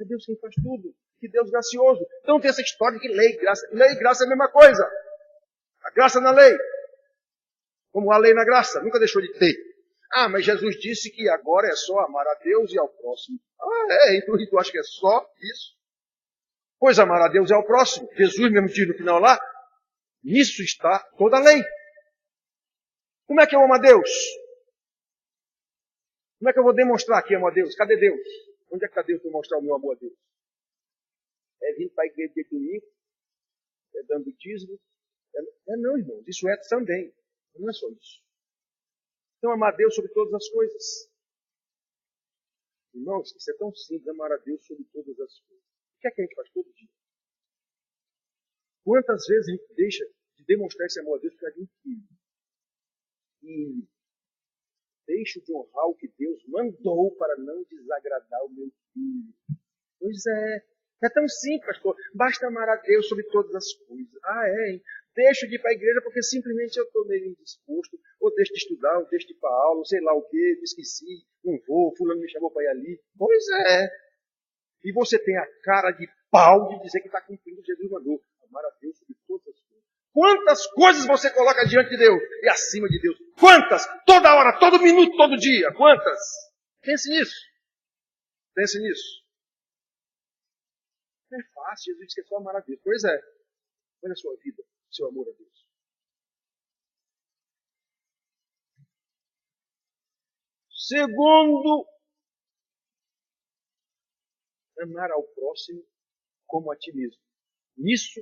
Speaker 1: É Deus quem faz tudo. Que Deus gracioso. Então tem essa história de que lei e graça. Lei e graça é a mesma coisa. A graça na lei. Como a lei na graça. Nunca deixou de ter. Ah, mas Jesus disse que agora é só amar a Deus e ao próximo. Ah, então tu acha que é só isso? Pois amar a Deus e ao próximo. Jesus mesmo diz no final lá. Nisso está toda a lei. Como é que eu amo a Deus? Como é que eu vou demonstrar que amo a Deus? Cadê Deus? Onde é que está Deus para mostrar o meu amor a Deus? É vindo para a igreja de domingo? É dando dízimo? Não, irmãos. Isso é também. Não é só isso. Então, amar a Deus sobre todas as coisas. Irmãos, isso é tão simples, amar a Deus sobre todas as coisas. O que é que a gente faz todo dia? Quantas vezes a gente deixa de demonstrar esse amor a Deus por causa de um filho? E deixo de honrar o que Deus mandou para não desagradar o meu filho. Pois é. É tão simples, pastor. Basta amar a Deus sobre todas as coisas. Ah, é, hein? Deixo de ir para a igreja porque simplesmente eu estou meio indisposto. Ou deixo de estudar, ou deixo de ir para a aula, ou sei lá o quê, me esqueci, não vou, fulano me chamou para ir ali. Pois é. E você tem a cara de pau de dizer que está cumprindo o que Jesus mandou. Amar a Deus sobre todas as coisas. Quantas coisas você coloca diante de Deus e acima de Deus? Quantas? Toda hora, todo minuto, todo dia. Quantas? Pense nisso. Pense nisso. Não é fácil, Jesus disse que é só amar a Deus. Pois é. Olha a sua vida, seu amor a Deus. Segundo, amar ao próximo como a ti mesmo. Nisso,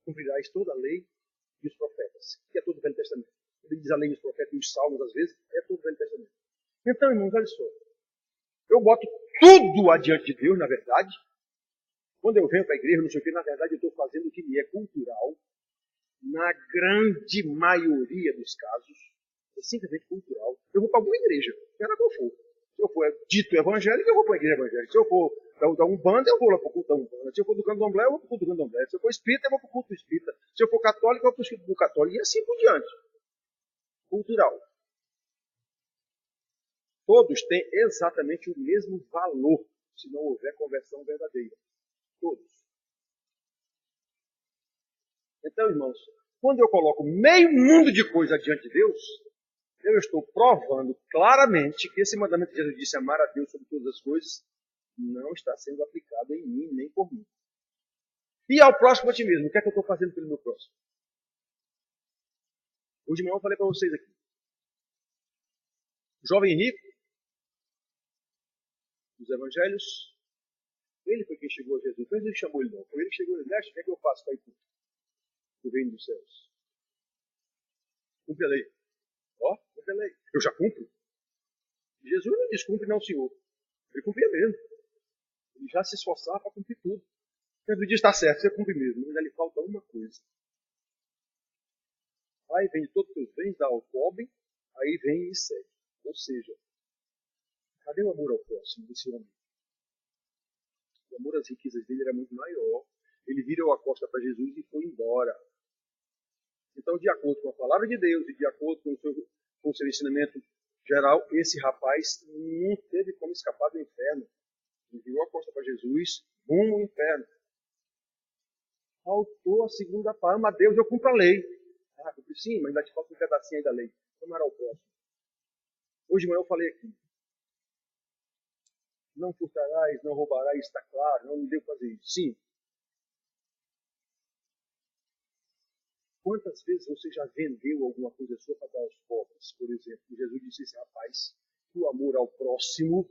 Speaker 1: cumprirás toda a lei e os profetas, que é todo o Velho Testamento. Ele diz a lei e os profetas e os salmos, às vezes, é todo o Velho Testamento. Então, irmãos, olha só. Eu boto tudo adiante de Deus, na verdade. Quando eu venho para a igreja, não sei o que, na verdade eu estou fazendo o que me é cultural. Na grande maioria dos casos, é simplesmente cultural. Eu vou para alguma igreja, seja qual for. Se eu for dito evangélico, eu vou para a igreja evangélica. Se eu for da Umbanda, eu vou lá para o culto da Umbanda. Se eu for do Candomblé, eu vou para o culto do Candomblé. Se eu for espírita, eu vou para o culto do espírita. Se eu for católico, eu vou para o culto do católico. E assim por diante. Cultural. Todos têm exatamente o mesmo valor, se não houver conversão verdadeira. Todos. Então, irmãos, quando eu coloco meio mundo de coisa diante de Deus, eu estou provando claramente que esse mandamento que Jesus disse, amar a Deus sobre todas as coisas, não está sendo aplicado em mim, nem por mim. E ao próximo a ti mesmo, o que é que eu estou fazendo pelo meu próximo? Hoje de manhã eu falei para vocês aqui. O jovem rico, dos evangelhos, ele foi quem chegou a Jesus. Não ele chamou ele não. Foi ele que chegou a Jesus. O que é que eu faço para ir para o reino dos céus? Cumpre a lei. Ó, cumpre a lei. Eu já cumpro. Jesus não diz cumpre não, Senhor. Ele cumpria mesmo. Ele já se esforçava para cumprir tudo. Jesus diz, está certo, você cumpre mesmo. Ainda lhe falta uma coisa. Aí vende todos os teus bens, dá ao pobre, aí vem e segue. Ou seja, cadê o amor ao próximo desse homem? O amor às riquezas dele era muito maior. Ele virou a costa para Jesus e foi embora. Então, de acordo com a palavra de Deus e de acordo com o seu ensinamento geral, esse rapaz não teve como escapar do inferno. Ele virou a costa para Jesus, rumo ao inferno. Faltou a segunda parte. Ama a Deus, eu cumpro a lei. Ah, cumpri sim, mas ainda te falta um pedacinho aí da lei. Como era o próximo? Hoje de manhã eu falei aqui. Não furtarás, não roubarás, está claro, não me devo fazer isso. Sim. Quantas vezes você já vendeu alguma coisa sua para dar aos pobres? Por exemplo, Jesus disse assim, rapaz, o amor ao próximo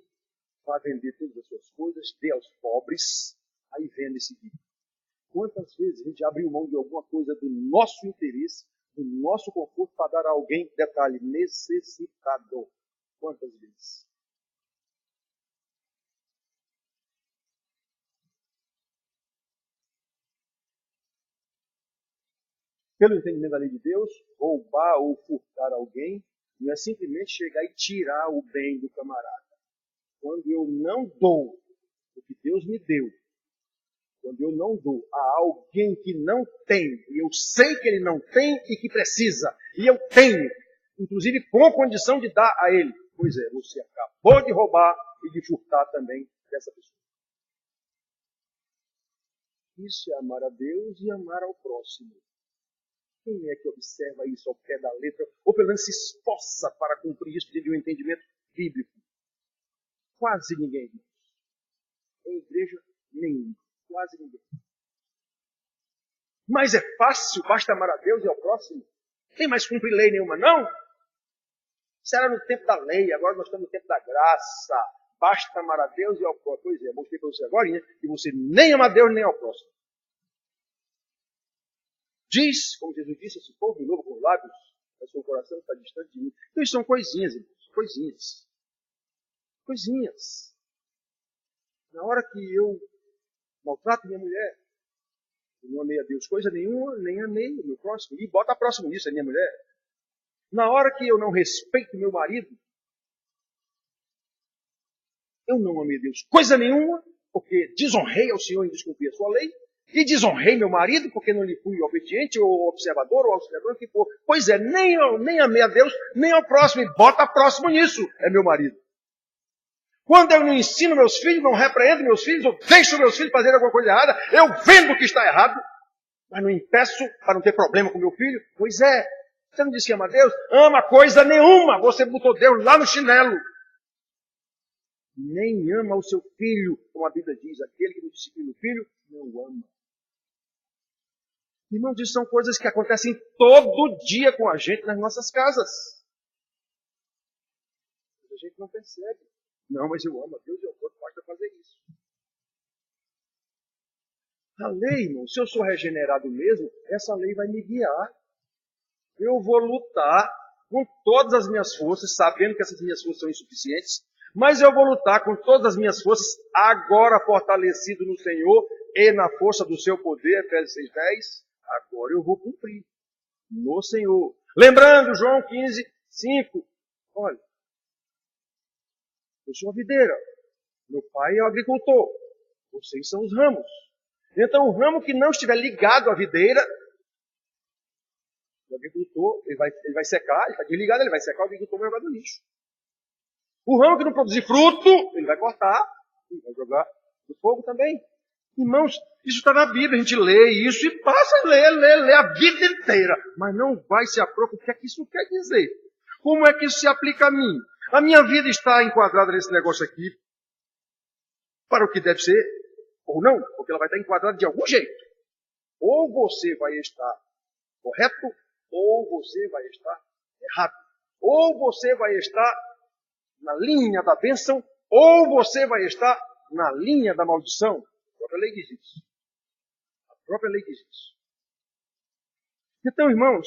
Speaker 1: vai vender todas as suas coisas, dê aos pobres, aí vende esse vídeo. Quantas vezes a gente abriu mão de alguma coisa do nosso interesse, do nosso conforto, para dar a alguém, detalhe, necessitado? Quantas vezes? Pelo entendimento da lei de Deus, roubar ou furtar alguém não é simplesmente chegar e tirar o bem do camarada. Quando eu não dou o que Deus me deu, quando eu não dou a alguém que não tem, e eu sei que ele não tem e que precisa, e eu tenho, inclusive com condição de dar a ele, pois é, você acabou de roubar e de furtar também dessa pessoa. Isso é amar a Deus e amar ao próximo. Quem é que observa isso ao pé da letra, ou pelo menos se esforça para cumprir isso de um entendimento bíblico? Quase ninguém. Em igreja nenhuma. Quase ninguém. Mas é fácil, basta amar a Deus e ao próximo. Tem mais cumprir lei nenhuma, não? Isso era no tempo da lei, agora nós estamos no tempo da graça. Basta amar a Deus e ao próximo. Pois é, mostrei para você agora, que você nem ama a Deus nem ao próximo. Diz, como Jesus disse, esse povo de novo com os lábios, mas seu coração está distante de mim. Então isso são coisinhas, irmãos, coisinhas. Coisinhas. Na hora que eu maltrato minha mulher, eu não amei a Deus coisa nenhuma, nem amei o meu próximo. E bota próximo nisso, a minha mulher. Na hora que eu não respeito meu marido, eu não amei a Deus coisa nenhuma, porque desonrei ao Senhor em descumprir a sua lei. E desonrei meu marido porque não lhe fui obediente, ou observador, ou auxiliador, o que for. Pois é, nem amei a Deus, nem ao próximo. E bota próximo nisso, é meu marido. Quando eu não ensino meus filhos, não repreendo meus filhos, ou deixo meus filhos fazerem alguma coisa errada, eu vendo que está errado, mas não impeço para não ter problema com meu filho. Pois é, você não disse que ama a Deus? Ama coisa nenhuma, você botou Deus lá no chinelo. Nem ama o seu filho, como a Bíblia diz, aquele que não disciplina o filho, não ama. Irmãos, isso são coisas que acontecem todo dia com a gente nas nossas casas. A gente não percebe. Não, mas eu amo a Deus e eu posso fazer isso. A lei, irmão, se eu sou regenerado mesmo, essa lei vai me guiar. Eu vou lutar com todas as minhas forças, sabendo que essas minhas forças são insuficientes, mas eu vou lutar com todas as minhas forças, agora fortalecido no Senhor e na força do seu poder, Efésios 6:10. Agora eu vou cumprir no Senhor. Lembrando, João 15:5. Olha, eu sou a videira. Meu pai é o agricultor. Vocês são os ramos. Então, o ramo que não estiver ligado à videira, o agricultor, ele vai secar, ele está desligado, ele vai secar, o agricultor vai jogar no lixo. O ramo que não produzir fruto, ele vai cortar, ele vai jogar no fogo também. Irmãos, isso está na Bíblia, a gente lê isso e passa a ler a vida inteira. Mas não vai se aprofundar. O que é que isso quer dizer? Como é que isso se aplica a mim? A minha vida está enquadrada nesse negócio aqui para o que deve ser, ou não, porque ela vai estar enquadrada de algum jeito. Ou você vai estar correto, ou você vai estar errado. Ou você vai estar na linha da bênção, ou você vai estar na linha da maldição. A própria lei diz isso. A própria lei diz isso. Então, irmãos,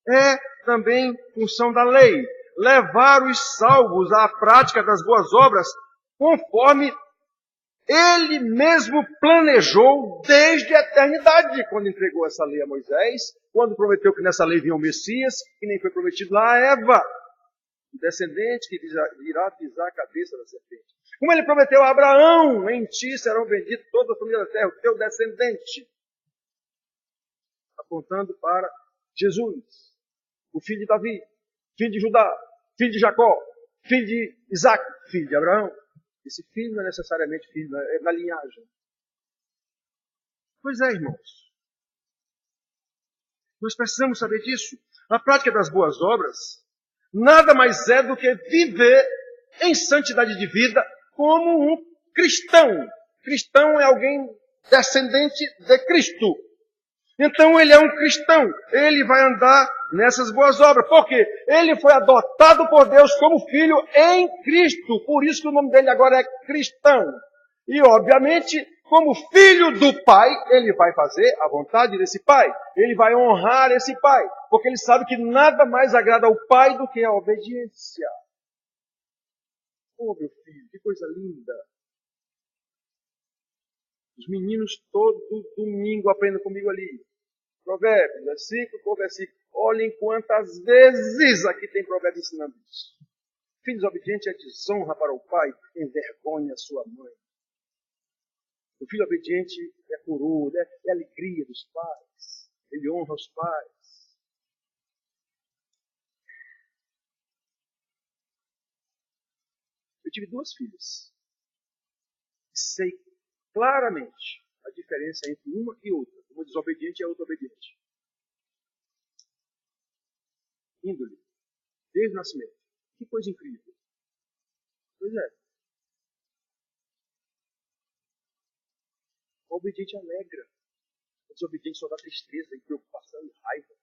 Speaker 1: é também função da lei levar os salvos à prática das boas obras conforme ele mesmo planejou desde a eternidade, quando entregou essa lei a Moisés, quando prometeu que nessa lei vinha o Messias, que nem foi prometido lá a Eva, o descendente que virá pisar a cabeça da serpente. Como ele prometeu a Abraão, em ti serão benditas todas as famílias da terra, o teu descendente. Apontando para Jesus, o filho de Davi, filho de Judá, filho de Jacó, filho de Isaac, filho de Abraão. Esse filho não é necessariamente filho, é da linhagem. Pois é, irmãos. Nós precisamos saber disso. A prática das boas obras nada mais é do que viver em santidade de vida como um cristão. Cristão é alguém descendente de Cristo. Então ele é um cristão. Ele vai andar nessas boas obras. Por quê? Ele foi adotado por Deus como filho em Cristo. Por isso que o nome dele agora é cristão. E obviamente, como filho do Pai, ele vai fazer a vontade desse Pai. Ele vai honrar esse Pai. Porque ele sabe que nada mais agrada ao Pai do que a obediência. Oh, meu filho, que coisa linda. Os meninos todo domingo aprendem comigo ali. Provérbios, versículo por versículo. Olhem quantas vezes aqui tem provérbios ensinando isso. Filho desobediente é desonra para o pai, envergonha sua mãe. O filho obediente é coroa, é alegria dos pais. Ele honra os pais. Eu tive 2 filhas. Sei claramente a diferença entre uma e outra. Uma desobediente e a outra obediente. Índole. Desde o nascimento. Que coisa incrível. Pois é. O obediente alegra. O desobediente só dá tristeza e preocupação e raiva.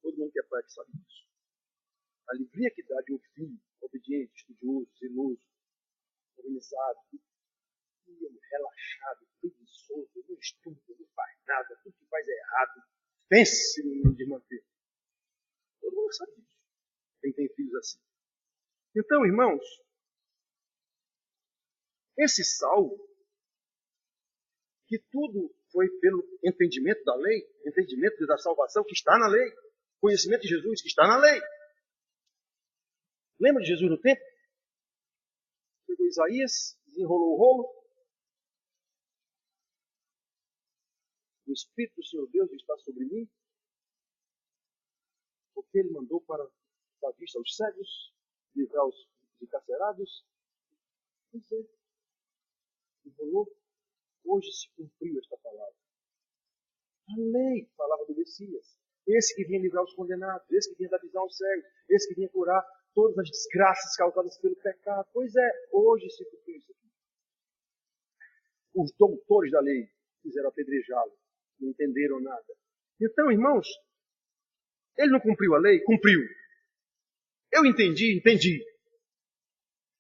Speaker 1: Todo mundo que é pai que sabe disso. A alegria que dá de um filho obediente, estudioso, zeloso, organizado, relaxado, preguiçoso, não estuda, não faz nada, tudo que faz é errado. Pense no desmanter. Todo mundo sabe disso. Quem tem filhos assim. Então, irmãos, esse salmo, que tudo foi pelo entendimento da lei, entendimento da salvação que está na lei, conhecimento de Jesus que está na lei. Lembra de Jesus no templo? Pegou Isaías, desenrolou o rolo. O Espírito do Senhor Deus está sobre mim, porque Ele mandou para dar vista aos cegos, livrar os encarcerados. Pois é. Enrolou. Hoje se cumpriu esta palavra. A lei falava do Messias. Esse que vinha livrar os condenados, esse que vinha dar visão aos cegos, esse que vinha curar todas as desgraças causadas pelo pecado. Pois é, hoje se cumpriu isso aqui. Os doutores da lei quiseram apedrejá-lo, não entenderam nada. Então, irmãos, ele não cumpriu a lei? Cumpriu. Eu entendi.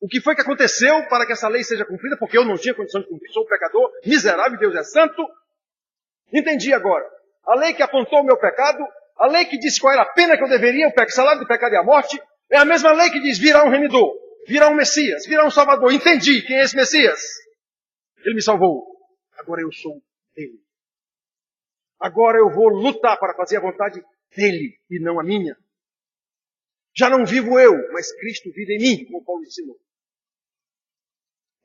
Speaker 1: O que foi que aconteceu para que essa lei seja cumprida? Porque eu não tinha condição de cumprir, sou um pecador, miserável, Deus é santo. Entendi agora. A lei que apontou o meu pecado, a lei que disse qual era a pena que eu deveria, o salário do pecado e a morte, é a mesma lei que diz virá um remidor, virá um Messias, virá um Salvador. Entendi quem é esse Messias. Ele me salvou. Agora eu sou dele. Agora eu vou lutar para fazer a vontade dele e não a minha. Já não vivo eu, mas Cristo vive em mim, como Paulo ensinou.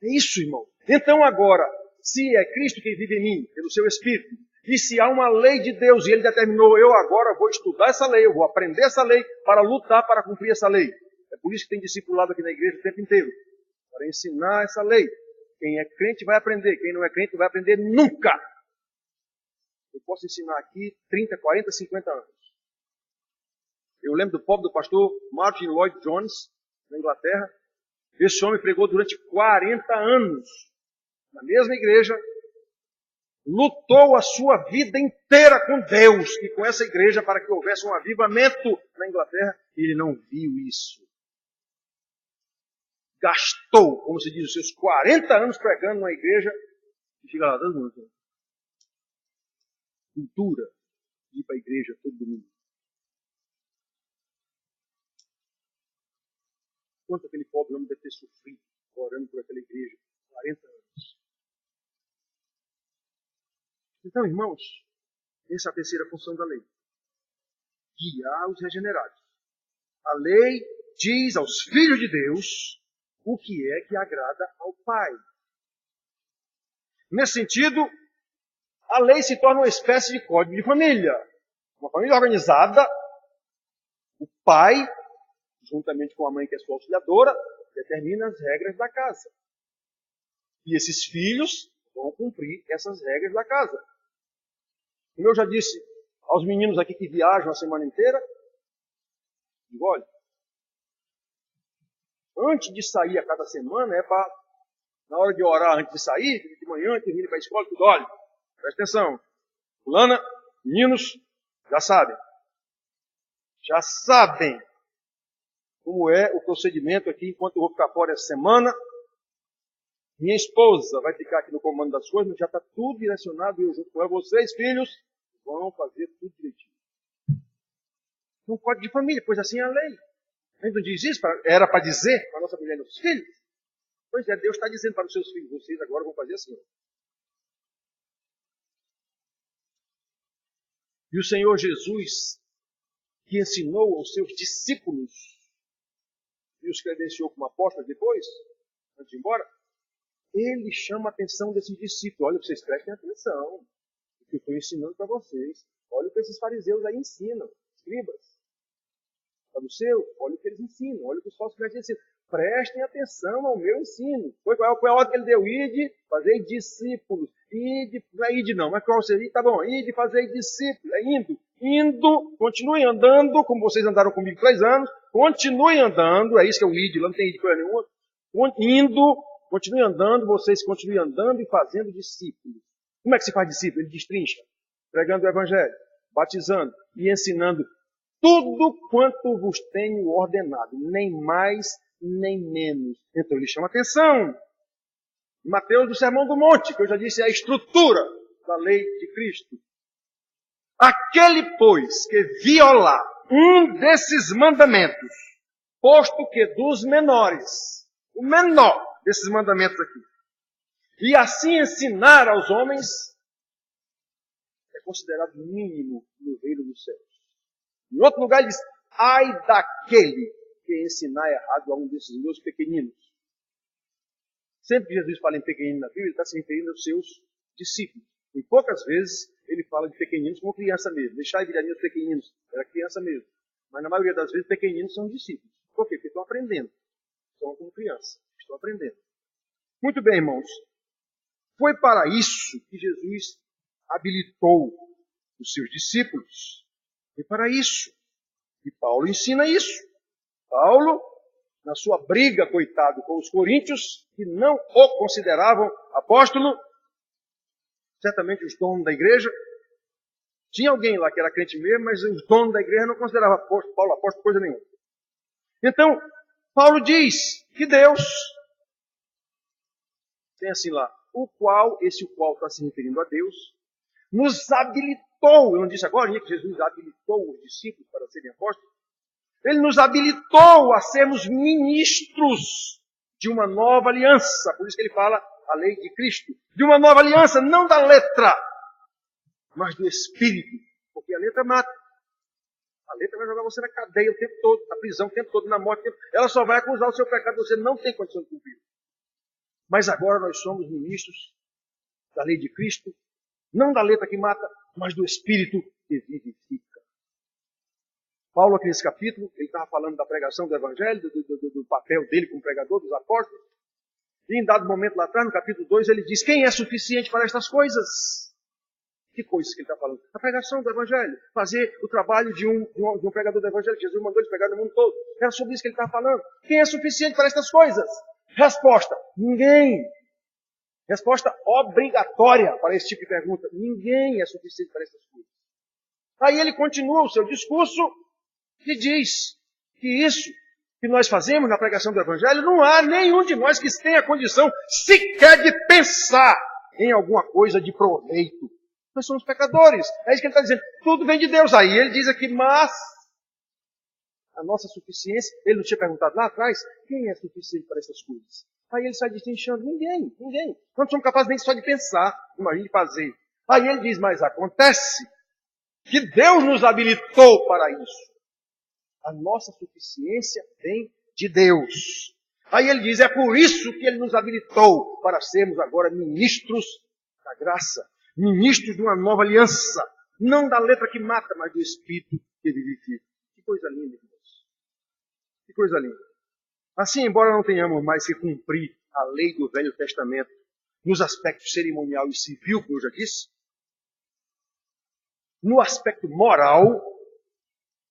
Speaker 1: É isso, irmão. Então agora, se é Cristo quem vive em mim, pelo seu Espírito, e se há uma lei de Deus, e Ele determinou, eu agora vou estudar essa lei, eu vou aprender essa lei, para lutar para cumprir essa lei. É por isso que tem discipulado aqui na igreja o tempo inteiro. Para ensinar essa lei. Quem é crente vai aprender, quem não é crente não vai aprender nunca. Eu posso ensinar aqui 30, 40, 50 anos. Eu lembro do pobre do pastor Martin Lloyd Jones, na Inglaterra. Esse homem pregou durante 40 anos na mesma igreja, lutou a sua vida inteira com Deus e com essa igreja para que houvesse um avivamento na Inglaterra, e ele não viu isso. Gastou, como se diz, os seus 40 anos pregando na igreja e fica lá dando muito. Cultura de ir para a igreja todo domingo. Quanto aquele pobre homem deve ter sofrido orando por aquela igreja 40 anos. Então, irmãos, essa é a terceira função da lei. Guiar os regenerados. A lei diz aos filhos de Deus o que é que agrada ao Pai. Nesse sentido, a lei se torna uma espécie de código de família. Uma família organizada, o pai, juntamente com a mãe que é sua auxiliadora, determina as regras da casa. E esses filhos vão cumprir essas regras da casa. Como eu já disse aos meninos aqui que viajam a semana inteira, digo, olha, antes de sair a cada semana, na hora de orar antes de sair, de manhã, antes de vir para a escola, tudo, olha, presta atenção, fulana, meninos, já sabem como é o procedimento aqui, enquanto eu vou ficar fora essa semana. Minha esposa vai ficar aqui no comando das coisas, mas já está tudo direcionado, eu junto com ela, vocês, filhos, vão fazer tudo direitinho. Um código de família, pois assim é a lei. A gente não diz isso, era para dizer para a nossa mulher e nossos filhos. Pois é, Deus está dizendo para os seus filhos, vocês agora vão fazer assim. E o Senhor Jesus, que ensinou aos seus discípulos, e os credenciou como apóstolos depois, antes de ir embora, ele chama a atenção desses discípulos. Olha, vocês prestem atenção. O que eu estou ensinando para vocês. Olha o que esses fariseus aí ensinam, escribas. Saduceus, olha o que eles ensinam, olha o que os falsos mestres ensinam. Prestem atenção ao meu ensino. Foi a ordem que ele deu? Ide, fazer discípulos. Não é ide não, mas qual seria? Tá bom, ide, fazer discípulos. É indo, continuem andando, como vocês andaram comigo 3 anos, continuem andando, é isso que é o ide, lá não tem ide coisa nenhuma. Continuem andando, vocês continuem andando e fazendo discípulos. Como é que se faz discípulo? Ele destrincha, pregando o evangelho, batizando e ensinando tudo quanto vos tenho ordenado, nem mais, nem menos. Então ele chama atenção. Mateus do Sermão do Monte, que eu já disse, é a estrutura da lei de Cristo. Aquele, pois, que violar um desses mandamentos, posto que dos menores, o menor desses mandamentos aqui, e assim ensinar aos homens, é considerado mínimo no reino dos céus. Em outro lugar ele diz, ai daquele que ensinar errado a um desses meus pequeninos. Sempre que Jesus fala em pequenino na Bíblia, ele está se referindo aos seus discípulos. Em poucas vezes ele fala de pequeninos como criança mesmo. Deixai vir a mim os pequeninos, era criança mesmo. Mas na maioria das vezes pequeninos são discípulos. Por quê? Porque estão aprendendo. Estão como criança, estão aprendendo. Muito bem, irmãos. Foi para isso que Jesus habilitou os seus discípulos. Foi para isso. E Paulo ensina isso. Paulo, na sua briga, coitado, com os coríntios, que não o consideravam apóstolo, certamente os donos da igreja, tinha alguém lá que era crente mesmo, mas os donos da igreja não consideravam Paulo apóstolo coisa nenhuma. Então, Paulo diz que Deus tem assim lá, o qual está se referindo a Deus, nos habilitou, eu não disse agora que Jesus habilitou os discípulos para serem apóstolos, ele nos habilitou a sermos ministros de uma nova aliança, por isso que ele fala a lei de Cristo, de uma nova aliança, não da letra, mas do Espírito, porque a letra mata. A letra vai jogar você na cadeia o tempo todo, na prisão o tempo todo, na morte o tempo todo. Ela só vai acusar o seu pecado, você não tem condição de cumprir. Mas agora nós somos ministros da lei de Cristo, não da letra que mata, mas do Espírito que vivifica. Paulo, aqui nesse capítulo, ele estava falando da pregação do Evangelho, do papel dele como pregador, dos apóstolos. E em dado momento lá atrás, no capítulo 2, ele diz, quem é suficiente para estas coisas? Que coisas que ele está falando? A pregação do Evangelho. Fazer o trabalho de um pregador do Evangelho que Jesus mandou eles pregar no mundo todo. Era sobre isso que ele está falando. Quem é suficiente para estas coisas? Resposta, ninguém. Resposta obrigatória para esse tipo de pergunta. Ninguém é suficiente para estas coisas. Aí ele continua o seu discurso e diz que isso que nós fazemos na pregação do Evangelho, não há nenhum de nós que tenha condição sequer de pensar em alguma coisa de proveito. Nós somos pecadores. É isso que ele está dizendo. Tudo vem de Deus. Aí ele diz aqui, mas a nossa suficiência, ele não tinha perguntado lá atrás, quem é suficiente para essas coisas? Aí ele sai destrinchando, ninguém. Nós não somos capazes nem só de pensar, imagine de fazer. Aí ele diz, mas acontece que Deus nos habilitou para isso. A nossa suficiência vem de Deus. Aí ele diz, é por isso que ele nos habilitou para sermos agora ministros da graça. ministros de uma nova aliança, não da letra que mata, mas do Espírito que vivifica. Que coisa linda, irmãos. Que coisa linda. Assim, embora não tenhamos mais que cumprir a lei do Velho Testamento nos aspectos cerimonial e civil, como eu já disse, no aspecto moral,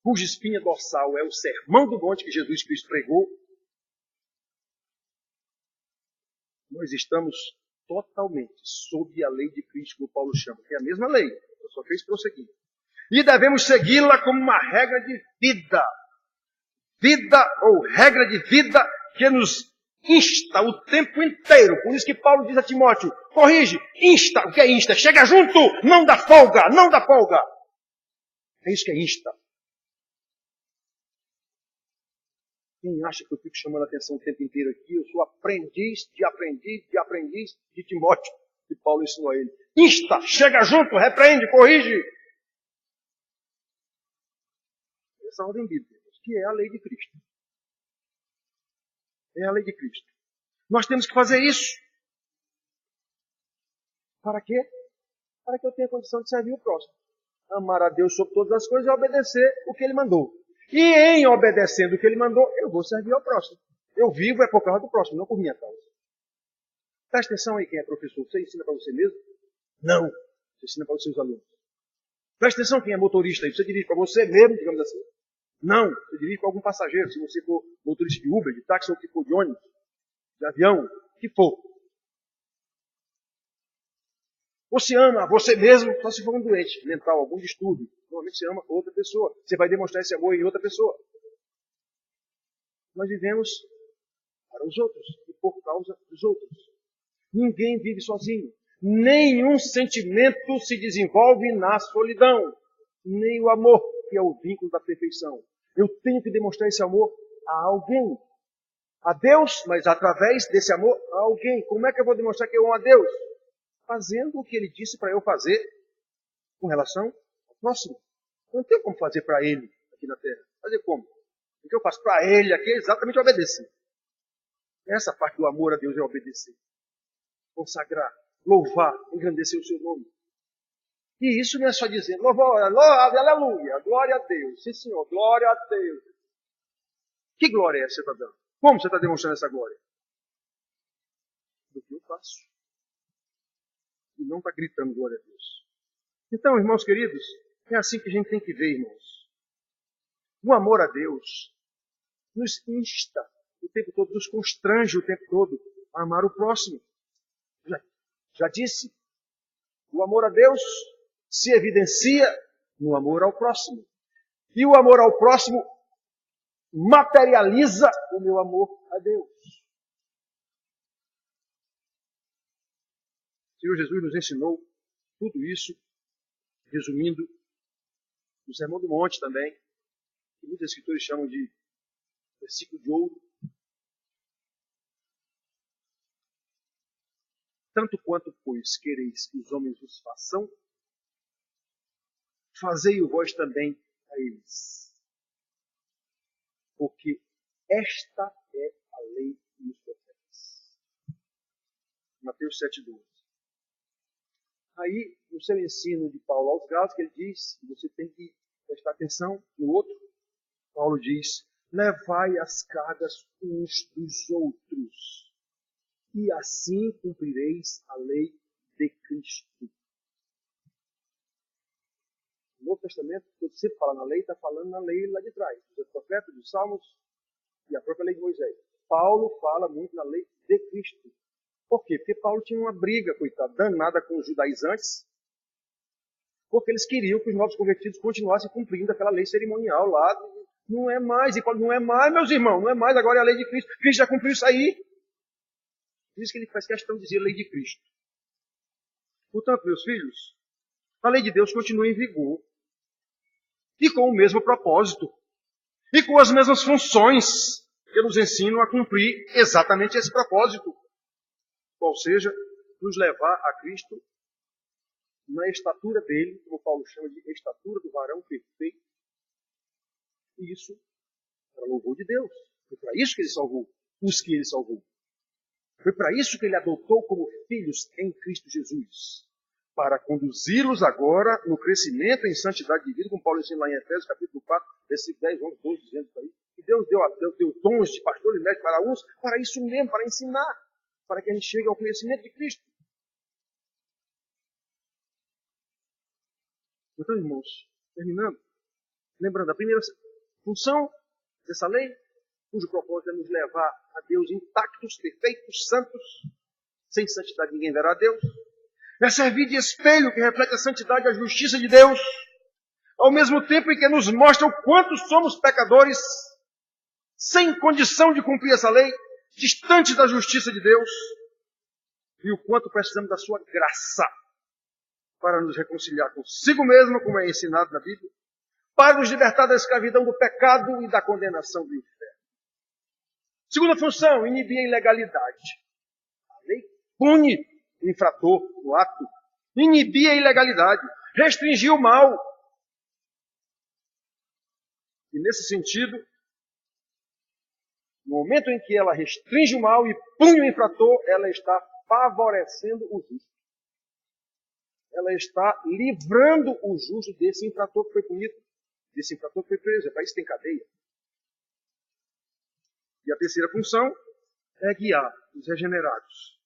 Speaker 1: cuja espinha dorsal é o Sermão do Monte que Jesus Cristo pregou, nós estamos totalmente sob a lei de Cristo, como Paulo chama, que é a mesma lei, só fez prosseguir. E devemos segui-la como uma regra de vida. Vida ou regra de vida que nos insta o tempo inteiro. Por isso que Paulo diz a Timóteo, corrige, insta. O que é insta? Chega junto, não dá folga, não dá folga. É isso que é insta. Quem acha que eu fico chamando a atenção o tempo inteiro aqui? Eu sou aprendiz de Timóteo, que Paulo ensinou a ele. Insta, chega junto, repreende, corrige. Essa ordem bíblica, que é a lei de Cristo. É a lei de Cristo. Nós temos que fazer isso. Para quê? Para que eu tenha condição de servir o próximo. Amar a Deus sobre todas as coisas e obedecer o que Ele mandou. E em obedecendo o que Ele mandou, eu vou servir ao próximo. Eu vivo é por causa do próximo, não por minha causa. Presta atenção aí quem é professor. Você ensina para você mesmo? Não. Você ensina para os seus alunos. Presta atenção quem é motorista aí. Você dirige para você mesmo, digamos assim? Não. Você dirige para algum passageiro. Se você for motorista de Uber, de táxi ou que for de ônibus, de avião, o que for. Você ama você mesmo só se for um doente mental, algum distúrbio. Normalmente você ama outra pessoa. Você vai demonstrar esse amor em outra pessoa. Nós vivemos para os outros e por causa dos outros. Ninguém vive sozinho. Nenhum sentimento se desenvolve na solidão. Nem o amor, que é o vínculo da perfeição. Eu tenho que demonstrar esse amor a alguém. A Deus, mas através desse amor a alguém. Como é que eu vou demonstrar que eu amo a Deus? Fazendo o que Ele disse para eu fazer com relação ao próximo. Eu não tenho como fazer para Ele aqui na terra. Fazer como? O que eu faço para Ele aqui é exatamente obedecer. Essa parte do amor a Deus é obedecer. Consagrar, louvar, engrandecer o seu nome. E isso não é só dizer, aleluia, glória a Deus. Sim, Senhor, glória a Deus. Que glória é essa que você está dando? Como você está demonstrando essa glória? Do que eu faço. E não está gritando glória a Deus. Então, irmãos queridos, é assim que a gente tem que ver, irmãos. O amor a Deus nos insta o tempo todo, nos constrange o tempo todo a amar o próximo. Já disse, o amor a Deus se evidencia no amor ao próximo. E o amor ao próximo materializa o meu amor a Deus. O Senhor Jesus nos ensinou tudo isso, resumindo, no Sermão do Monte também, que muitos escritores chamam de versículo de ouro. Tanto quanto, pois, quereis que os homens vos façam, fazei-o vós também a eles. Porque esta é a lei dos profetas. Mateus 7,12. Aí, no seu ensino de Paulo aos Gálatas, que ele diz que você tem que prestar atenção no outro, Paulo diz, levai as cargas uns dos outros, e assim cumprireis a lei de Cristo. No Novo Testamento, quando você fala na lei, está falando na lei lá de trás, dos profetas, dos salmos e a própria lei de Moisés. Paulo fala muito na lei de Cristo. Por quê? Porque Paulo tinha uma briga, coitado, danada com os judaizantes, porque eles queriam que os novos convertidos continuassem cumprindo aquela lei cerimonial lá. Não é mais, e Paulo, não é mais, meus irmãos, não é mais, agora é a lei de Cristo. Cristo já cumpriu isso aí. Por isso que ele faz questão de dizer lei de Cristo. Portanto, meus filhos, a lei de Deus continua em vigor. E com o mesmo propósito. E com as mesmas funções que nos ensinam a cumprir exatamente esse propósito. Qual seja, nos levar a Cristo na estatura dele, como Paulo chama de estatura do varão perfeito. E isso para louvor de Deus. Foi para isso que ele salvou os que ele salvou. Foi para isso que ele adotou como filhos em Cristo Jesus. para conduzi-los agora no crescimento em santidade de vida, como Paulo ensina lá em Efésios, capítulo 4, versículo 10, 11, 12, dizendo isso aí. E Deus deu dons de pastores e mestres para uns, para isso mesmo, para ensinar, para que a gente chegue ao conhecimento de Cristo. Então, irmãos, terminando, lembrando, a primeira função dessa lei, cujo propósito é nos levar a Deus intactos, perfeitos, santos. Sem santidade ninguém verá a Deus. É servir de espelho que reflete a santidade e a justiça de Deus, ao mesmo tempo em que nos mostra o quanto somos pecadores, sem condição de cumprir essa lei, distantes da justiça de Deus, e o quanto precisamos da sua graça para nos reconciliar consigo mesmo, como é ensinado na Bíblia, para nos libertar da escravidão do pecado e da condenação do inferno. Segunda função, inibir a ilegalidade. A lei pune o infrator no ato, inibir a ilegalidade, restringir o mal. E nesse sentido, no momento em que ela restringe o mal e pune o infrator, ela está favorecendo o justo. Ela está livrando o justo desse infrator que foi punido, desse infrator que foi preso. É para isso que tem cadeia. E a terceira função é guiar os regenerados.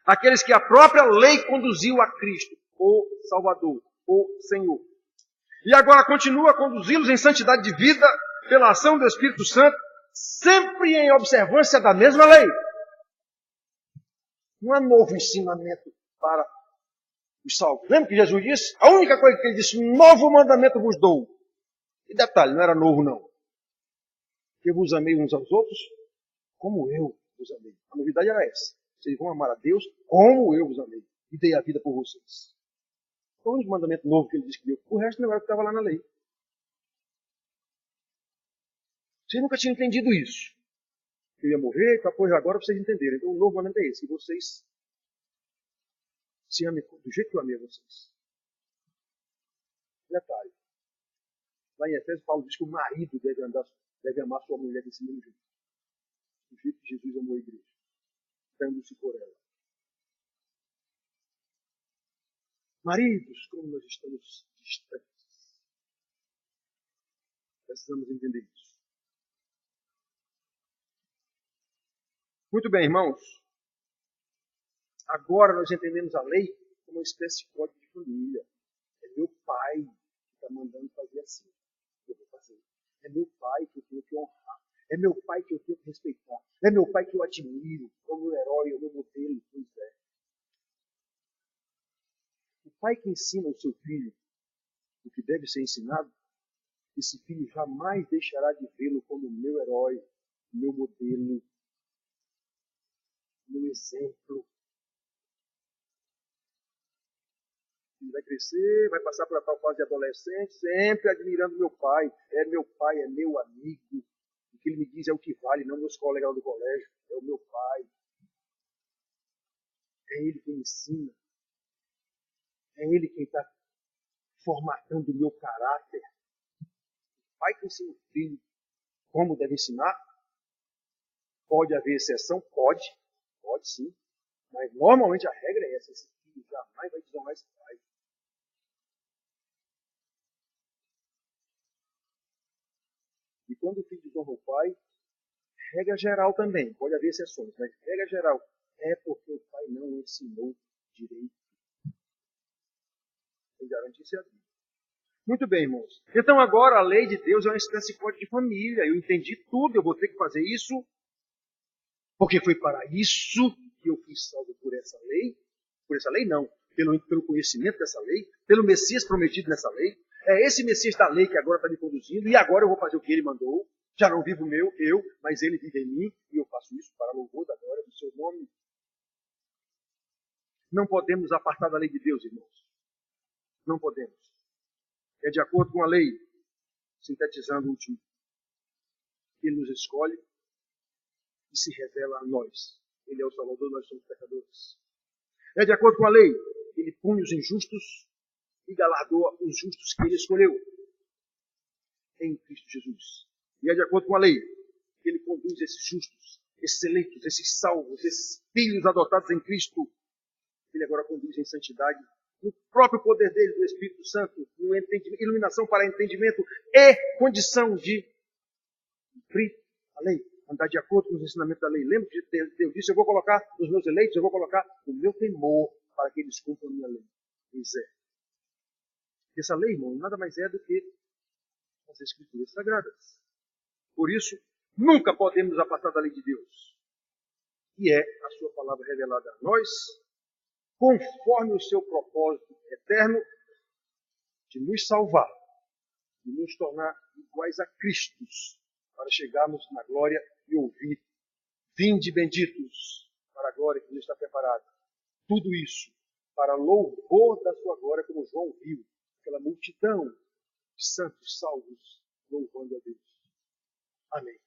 Speaker 1: Aqueles que a própria lei conduziu a Cristo, o Salvador, o Senhor. E agora continua a conduzi-los em santidade de vida, pela ação do Espírito Santo, sempre em observância da mesma lei. Não há novo ensinamento para os salvos. Lembra que Jesus disse? A única coisa que ele disse, um novo mandamento vos dou. E detalhe, não era novo não. Que eu vos amei uns aos outros, como eu vos amei. A novidade era essa. Vocês vão amar a Deus como eu vos amei. E dei a vida por vocês. Foi o único mandamento novo que ele disse que deu. O resto não era o que estava lá na lei. Vocês nunca tinham entendido isso. Eu ia morrer, pois agora vocês entenderam. Então o novo mandamento é esse. Que vocês se amem do jeito que eu amei a vocês. Detalhe. Lá em Efésios, Paulo diz que o marido deve amar sua mulher desse mesmo jeito. Do jeito que Jesus amou a igreja. Dando-se por ela. Maridos, como nós estamos distantes. Precisamos entender isso. Muito bem, irmãos. Agora nós entendemos a lei como uma espécie de código de família. É meu pai que está mandando fazer assim. Eu vou fazer. É meu pai que eu tenho que honrar. É meu pai que eu tenho que respeitar. É meu pai que eu admiro. É o meu herói, é o meu modelo. Pois é. O pai que ensina o seu filho o que deve ser ensinado, esse filho jamais deixará de vê-lo como meu herói, meu modelo, meu exemplo. Ele vai crescer, vai passar por uma tal fase de adolescente, sempre admirando meu pai. É meu pai, é meu amigo. O que ele me diz é o que vale, não meus colegas do colégio. É o meu pai. É ele quem me ensina. É ele quem está formatando o meu caráter. O pai que ensina o filho como deve ensinar. Pode haver exceção? Pode sim. Mas normalmente a regra é essa. Esse filho jamais vai desonrar esse pai. E quando o filho desonra o pai, regra geral também, pode haver exceções, mas regra geral é porque o pai não ensinou direito. Tem garante isso é a Bíblia. Muito bem, irmãos. Então agora a lei de Deus é uma espécie de código de família. Eu entendi tudo, eu vou ter que fazer isso, porque foi para isso que eu fui salvo por essa lei. Por essa lei não, pelo conhecimento dessa lei, pelo Messias prometido nessa lei. É esse Messias da lei que agora está me conduzindo, e agora eu vou fazer o que ele mandou. Já não vivo eu, mas ele vive em mim, e eu faço isso para louvor da glória do seu nome. Não podemos apartar da lei de Deus, irmãos. Não podemos. É de acordo com a lei, sintetizando o último, ele nos escolhe e se revela a nós. Ele é o Salvador, nós somos pecadores. É de acordo com a lei, ele pune os injustos e galardoa os justos que ele escolheu em Cristo Jesus. E é de acordo com a lei que ele conduz esses justos, esses eleitos, esses salvos, esses filhos adotados em Cristo Ele agora conduz em santidade, no próprio poder dele, do Espírito Santo, no iluminação para entendimento e condição de cumprir a lei, andar de acordo com os ensinamentos da lei. Lembra que Deus disse, eu vou colocar os meus eleitos, eu vou colocar o meu temor para que eles cumpram a minha lei. Pois é. Essa lei, irmão, nada mais é do que as Escrituras Sagradas. Por isso, nunca podemos nos apartar da lei de Deus. E é a sua palavra revelada a nós, conforme o seu propósito eterno de nos salvar, de nos tornar iguais a Cristo, para chegarmos na glória e ouvir: vinde benditos para a glória que nos está preparada. Tudo isso para louvor da sua glória, como João viu, aquela multidão de santos salvos louvando a Deus. Amém.